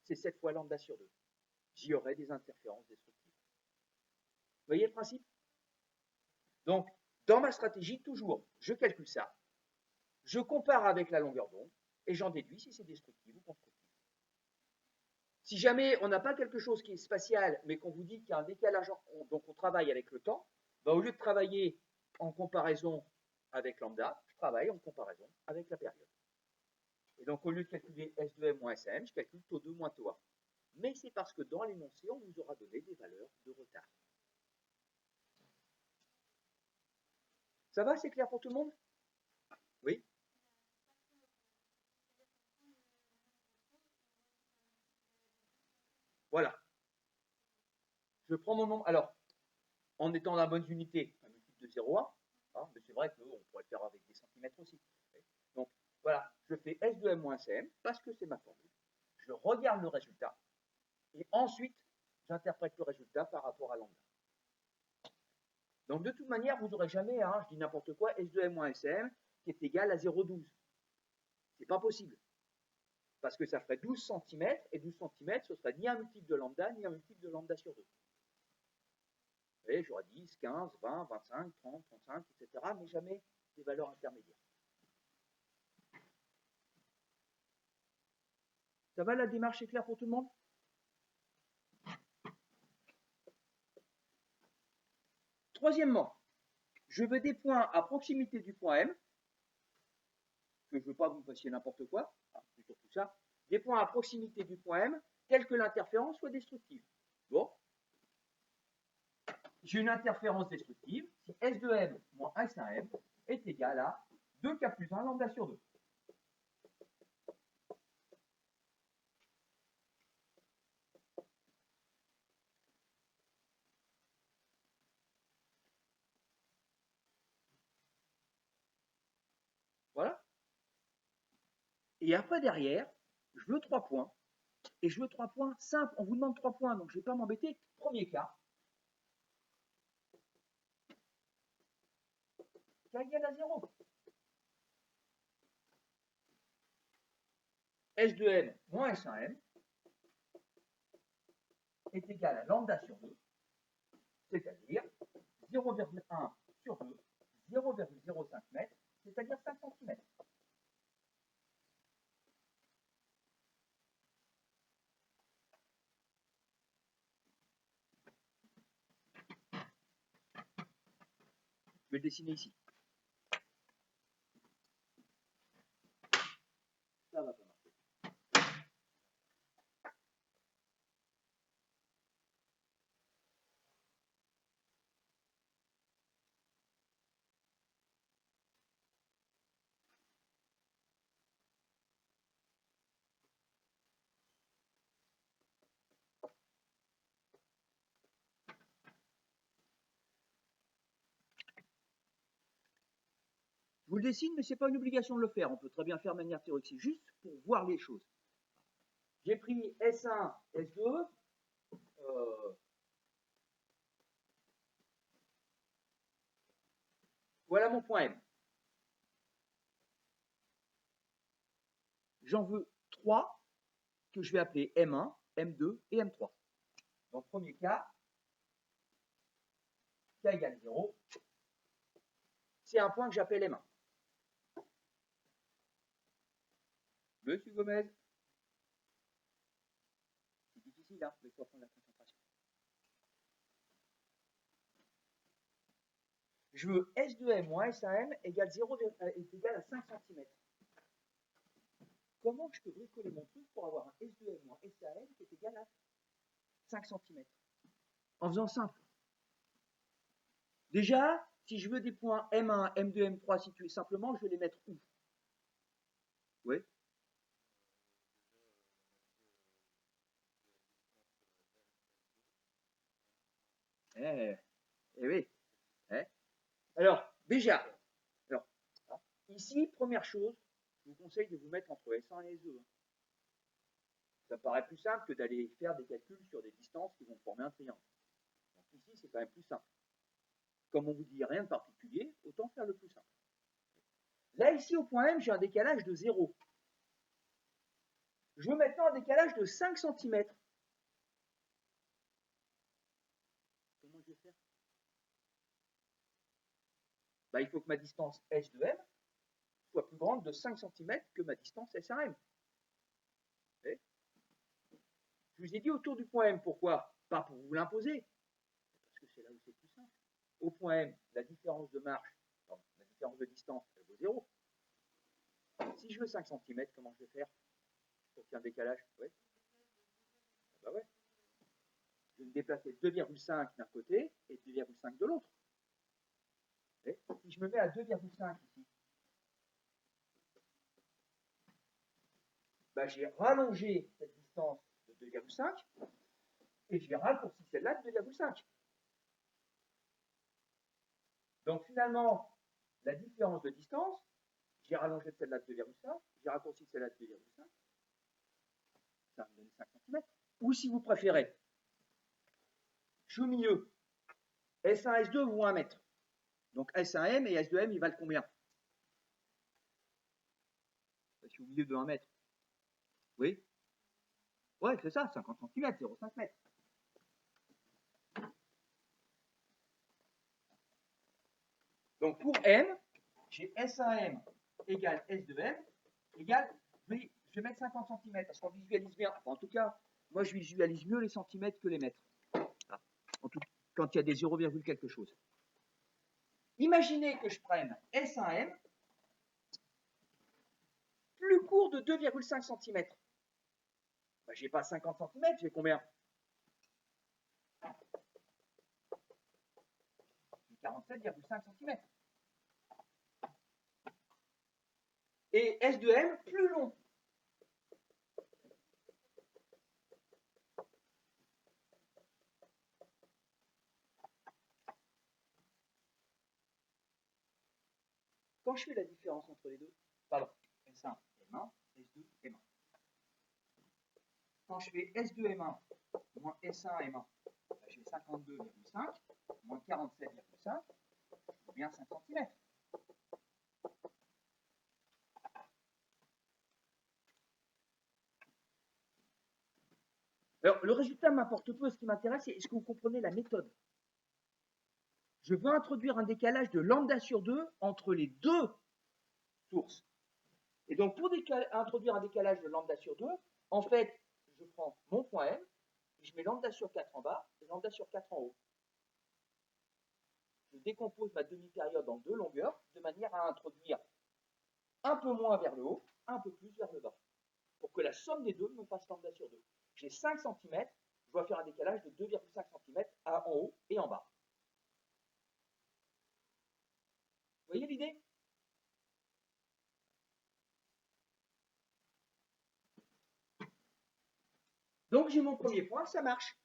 A: c'est 7 fois lambda sur 2. J'y aurai des interférences destructives. Vous voyez le principe? Donc, dans ma stratégie, toujours, je calcule ça, je compare avec la longueur d'onde, et j'en déduis si c'est destructif ou constructif. Si jamais on n'a pas quelque chose qui est spatial, mais qu'on vous dit qu'il y a un décalage, donc on travaille avec le temps, ben au lieu de travailler en comparaison avec lambda, je travaille en comparaison avec la période. Et donc au lieu de calculer S de M moins SM, je calcule taux 2 moins taux 1. Mais c'est parce que dans l'énoncé, on nous aura donné des valeurs de retard. Ça va, c'est clair pour tout le monde? Oui? Voilà. Je prends mon nombre. Alors, en étant dans la bonne unité, un multiple de 0,1, hein, mais c'est vrai qu'on pourrait le faire avec des centimètres aussi. Donc, voilà, je fais S de M moins CM parce que c'est ma formule. Je regarde le résultat et ensuite, j'interprète le résultat par rapport à lambda. Donc, de toute manière, vous n'aurez jamais, hein, je dis n'importe quoi, S de M moins SM qui est égal à 0,12. C'est pas possible. Parce que ça ferait 12 cm, et 12 cm, ce serait ni un multiple de lambda, ni un multiple de lambda sur 2. Vous voyez, j'aurais 10, 15, 20, 25, 30, 35, etc., mais jamais des valeurs intermédiaires. Ça va, la démarche est claire pour tout le monde? Troisièmement, je veux des points à proximité du point M, que je ne veux pas que vous fassiez n'importe quoi, c'est surtout ça, des points à proximité du point M, tels que l'interférence soit destructive. Bon, j'ai une interférence destructive si S de M moins S 1 M est égal à 2K plus 1 lambda sur 2. Voilà. Et après, derrière, je veux 3 points. Et je veux 3 points simples. On vous demande 3 points, donc je ne vais pas m'embêter. Premier cas. K égale à 0. S de M moins S 1 M est égal à lambda sur 2, c'est-à-dire 0,1 sur 2, 0,05 mètres, c'est-à-dire 5 cm. Je vais le dessiner ici. Ça va pas marcher. Je vous le dessine, mais ce n'est pas une obligation de le faire. On peut très bien faire de manière théorique. C'est juste pour voir les choses. J'ai pris S1, S2. Voilà mon point M. J'en veux 3 que je vais appeler M1, M2 et M3. Dans le premier cas, K égale 0, c'est un point que j'appelle M1. Monsieur Gomez, c'est difficile, hein, mais il faut prendre la concentration. Je veux S2M moins S1M égale, est égal à 5 cm. Comment je peux bricoler mon truc pour avoir un S2M moins S1M qui est égal à 5 cm? En faisant simple. Déjà, si je veux des points M1, M2, M3 situés simplement, je vais les mettre où? Oui. Eh oui. Eh. Alors, déjà, alors, ici, première chose, je vous conseille de vous mettre entre S1 et S2. Ça paraît plus simple que d'aller faire des calculs sur des distances qui vont former un triangle. Donc ici, c'est quand même plus simple. Comme on vous dit rien de particulier, autant faire le plus simple. Là, ici, au point M, j'ai un décalage de 0. Je veux maintenant un décalage de 5 cm. Comment je vais faire? Il faut que ma distance S de M soit plus grande de 5 cm que ma distance S1M. Je vous ai dit autour du point M, pourquoi? Pas pour vous l'imposer, parce que c'est là où c'est plus simple. Au point M, la différence de marche, la différence de distance, elle vaut 0. Si je veux 5 cm, comment je vais faire pour qu'il y ait un décalage? Ouais. Ah bah ouais. Je vais me déplacer 2,5 d'un côté et 2,5 de l'autre. Si je me mets à 2,5 ici, j'ai rallongé cette distance de 2,5 et j'ai raccourci celle-là de 2,5. Donc finalement, la différence de distance, j'ai rallongé celle-là de 2,5, j'ai raccourci celle-là de 2,5, ça me donne 5 cm. Ou si vous préférez, je suis au milieu, S1, S2 vaut 1 mètre. Donc S1M et S2M, ils valent combien? Je suis au milieu de 1 mètre. Oui? Ouais, c'est ça, 50 cm, 0,5 mètres. Donc pour M, j'ai S1M égale S2M égale, je vais mettre 50 cm parce qu'on visualise bien. Enfin, en tout cas, moi je visualise mieux les centimètres que les mètres. En tout, quand il y a des 0, quelque chose. Imaginez que je prenne S1M plus court de 2,5 cm. Je n'ai pas 50 cm, j'ai combien? 47,5 cm. Et S2M plus long. Quand je fais la différence entre les deux, pardon, S1, M1, S2, M1. Quand je fais S2M1 moins S1, M1, j'ai 52,5 moins 47,5, c'est bien 5 cm. Alors, le résultat m'importe peu. Ce qui m'intéresse, c'est est-ce que vous comprenez la méthode? Je veux introduire un décalage de lambda sur 2 entre les deux sources. Et donc, pour introduire un décalage de lambda sur 2, en fait, je prends mon point M, et je mets lambda sur 4 en bas et lambda sur 4 en haut. Je décompose ma demi-période en deux longueurs de manière à introduire un peu moins vers le haut, un peu plus vers le bas, pour que la somme des deux me fasse lambda sur 2. J'ai 5 cm, je dois faire un décalage de 2,5 cm en haut et en bas. Vous voyez l'idée? Donc j'ai mon premier point, ça marche.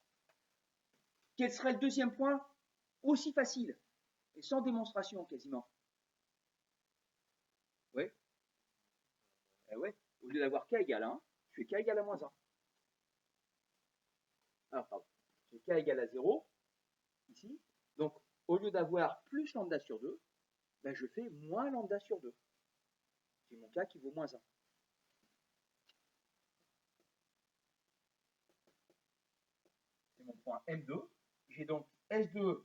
A: Quel serait le deuxième point? Aussi facile, et sans démonstration quasiment. Oui. Eh ouais. Au lieu d'avoir k égale 1, je fais k égale à moins 1. Alors, pardon. J'ai k égale à 0, ici. Donc, au lieu d'avoir plus lambda sur 2, je fais moins lambda sur 2. J'ai mon k qui vaut moins 1. C'est mon point M2. J'ai donc S2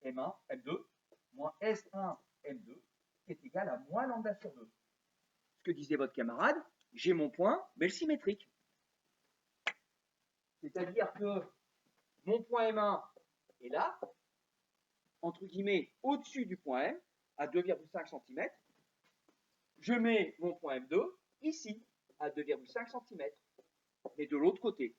A: M1, M2, moins S1 M2, qui est égal à moins lambda sur 2. Ce que disait votre camarade, j'ai mon point, mais le symétrique. C'est-à-dire que mon point M1 est là, entre guillemets, au-dessus du point M, à 2,5 cm. Je mets mon point M2 ici, à 2,5 cm, mais de l'autre côté.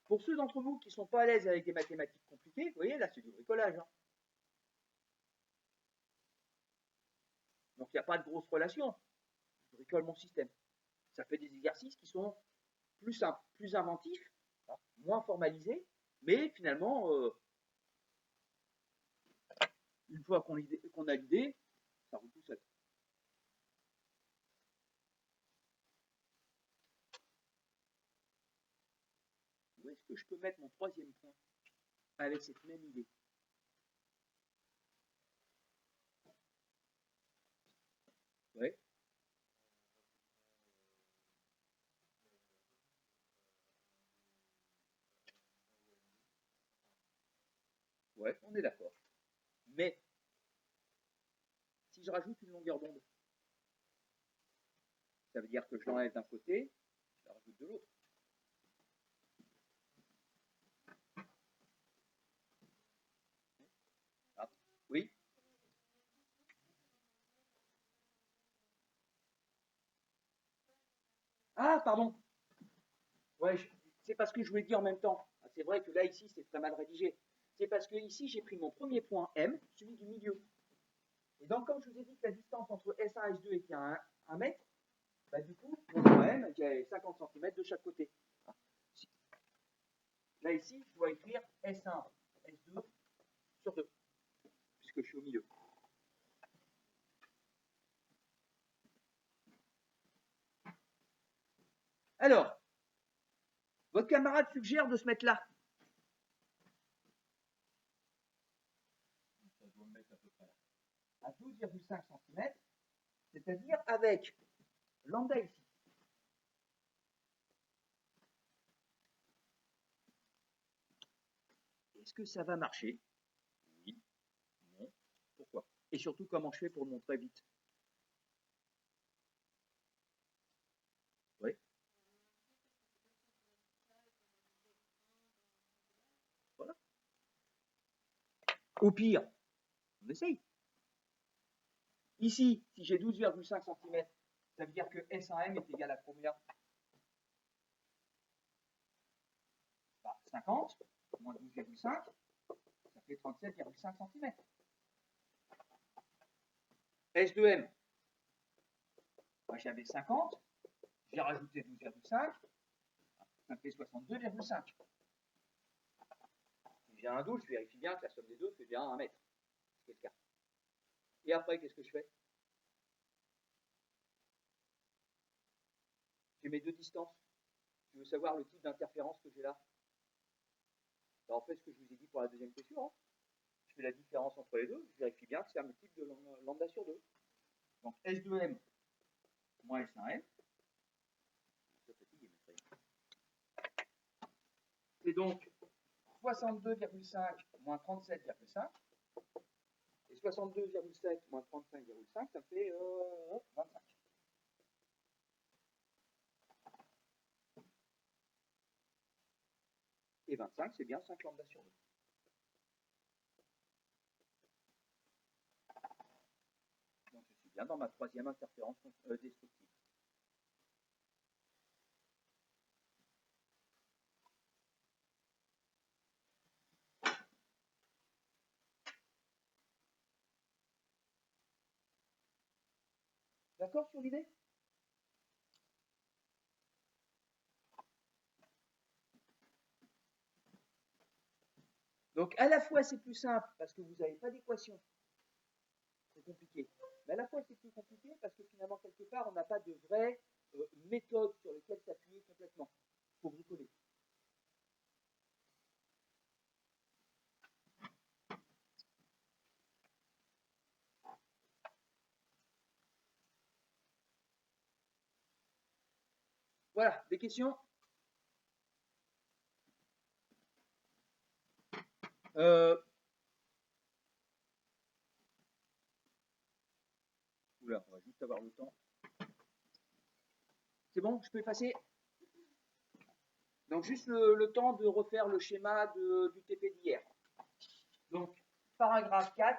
A: Pour ceux d'entre vous qui ne sont pas à l'aise avec des mathématiques compliquées, vous voyez, là, c'est du bricolage. Hein. Donc, il n'y a pas de grosse relation. Je bricole mon système. Ça fait des exercices qui sont plus simples, plus inventifs, moins formalisés, mais finalement, une fois qu'on a l'idée, ça roule tout seul. Où est-ce que je peux mettre mon troisième point avec cette même idée? Ouais. Ouais, on est d'accord. Mais si je rajoute une longueur d'onde, ça veut dire que je l'enlève d'un côté, je la rajoute de l'autre. Ah, oui. Ah, pardon. Ouais, c'est parce que je voulais dire en même temps. C'est vrai que là, ici, c'est très mal rédigé. C'est parce que ici, j'ai pris mon premier point M, celui du milieu. Et donc, comme je vous ai dit que la distance entre S1 et S2 était à 1 mètre, bah, du coup, mon point M, j'ai 50 cm de chaque côté. Là, ici, je dois écrire S1, S2 sur 2, puisque je suis au milieu. Alors, votre camarade suggère de se mettre là. Ça doit me mettre à peu près là. À 12,5 cm, c'est-à-dire avec lambda ici. Est-ce que ça va marcher? Oui, non, pourquoi? Et surtout, comment je fais pour le montrer vite? Oui. Voilà. Au pire, on essaye. Ici, si j'ai 12,5 cm, ça veut dire que S1M est égal à combien? 50 moins 12,5, ça fait 37,5 cm. S2M, moi j'avais 50, j'ai rajouté 12,5, ça fait 62,5. Si j'ai un doute, je vérifie bien que la somme des deux fait bien 1 mètre. C'est le cas. Et après, qu'est-ce que je fais? J'ai mes deux distances. Je veux savoir le type d'interférence que j'ai là. Ben, en fait, ce que je vous ai dit pour la deuxième question, hein. Je fais la différence entre les deux, je vérifie bien que c'est un multiple de lambda sur 2. Donc S2M moins S1M, c'est donc 62,5 moins 37,5. Et 62,7 moins 35,5, ça fait 25. Et 25, c'est bien 5 lambda sur 2. Donc je suis bien dans ma troisième interférence destructive. D'accord sur l'idée? Donc à la fois c'est plus simple parce que vous n'avez pas d'équation, c'est compliqué. Mais à la fois c'est plus compliqué parce que finalement quelque part on n'a pas de vraie méthode sur laquelle s'appuyer complètement pour bricoler. Voilà, des questions? avoir le temps. C'est bon, je peux effacer? Donc juste le temps de refaire le schéma du TP d'hier. Donc, paragraphe 4.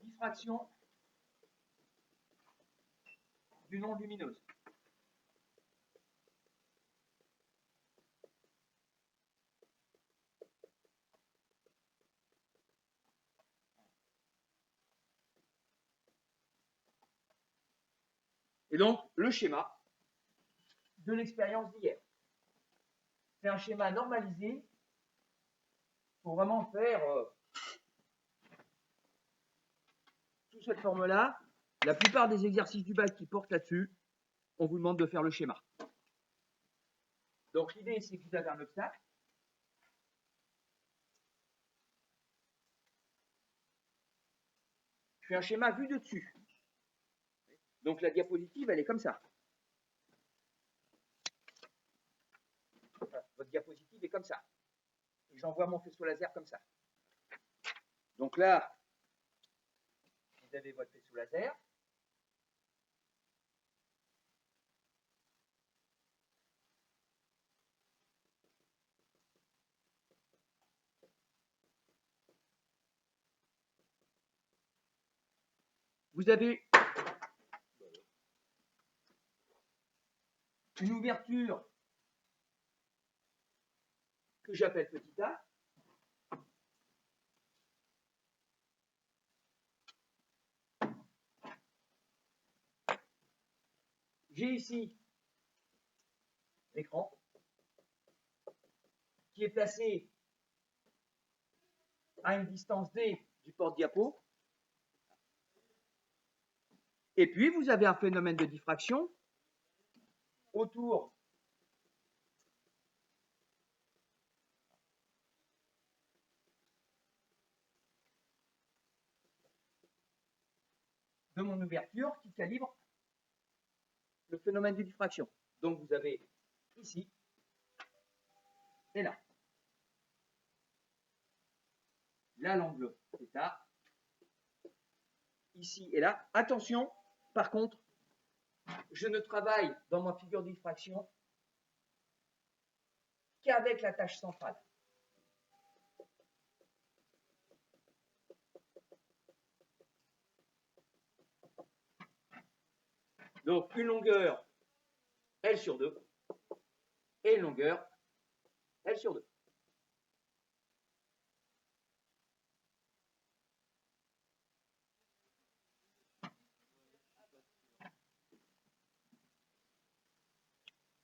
A: Diffraction d'une onde lumineuse. Et donc, le schéma de l'expérience d'hier. C'est un schéma normalisé pour vraiment faire sous cette forme-là. La plupart des exercices du bac qui portent là-dessus, on vous demande de faire le schéma. Donc, l'idée, c'est que vous avez un obstacle. Je fais un schéma vu de dessus. Donc, la diapositive, elle est comme ça. Enfin, votre diapositive est comme ça. Et j'envoie mon faisceau laser comme ça. Donc là, vous avez votre faisceau laser. Vous avez une ouverture que j'appelle petit a. J'ai ici l'écran qui est placé à une distance d du porte-diapo. Et puis, vous avez un phénomène de diffraction autour de mon ouverture qui calibre le phénomène de diffraction. Donc, vous avez ici et là. Là, l'angle θ. Ici et là. Attention, par contre, je ne travaille dans ma figure de diffraction qu'avec la tâche centrale. Donc, une longueur L sur 2 et une longueur L sur 2.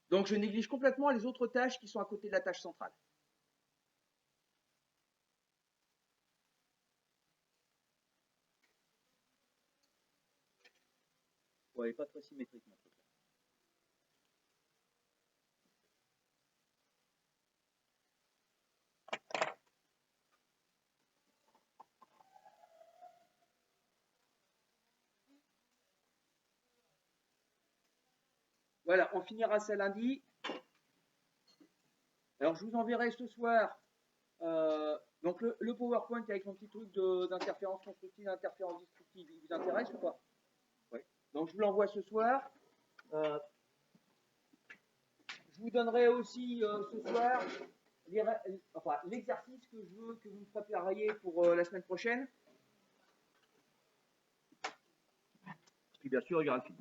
A: Donc, je néglige complètement les autres tâches qui sont à côté de la tâche centrale. Ouais, pas très symétrique, mon truc. Voilà, on finira ça lundi. Alors, je vous enverrai ce soir donc le PowerPoint avec mon petit truc d'interférence constructive, d'interférence destructive. Il vous intéresse ou pas? Oui. Donc, je vous l'envoie ce soir. Je vous donnerai aussi ce soir l'exercice que je veux que vous me prépariez pour la semaine prochaine. Puis bien sûr, il y aura le film.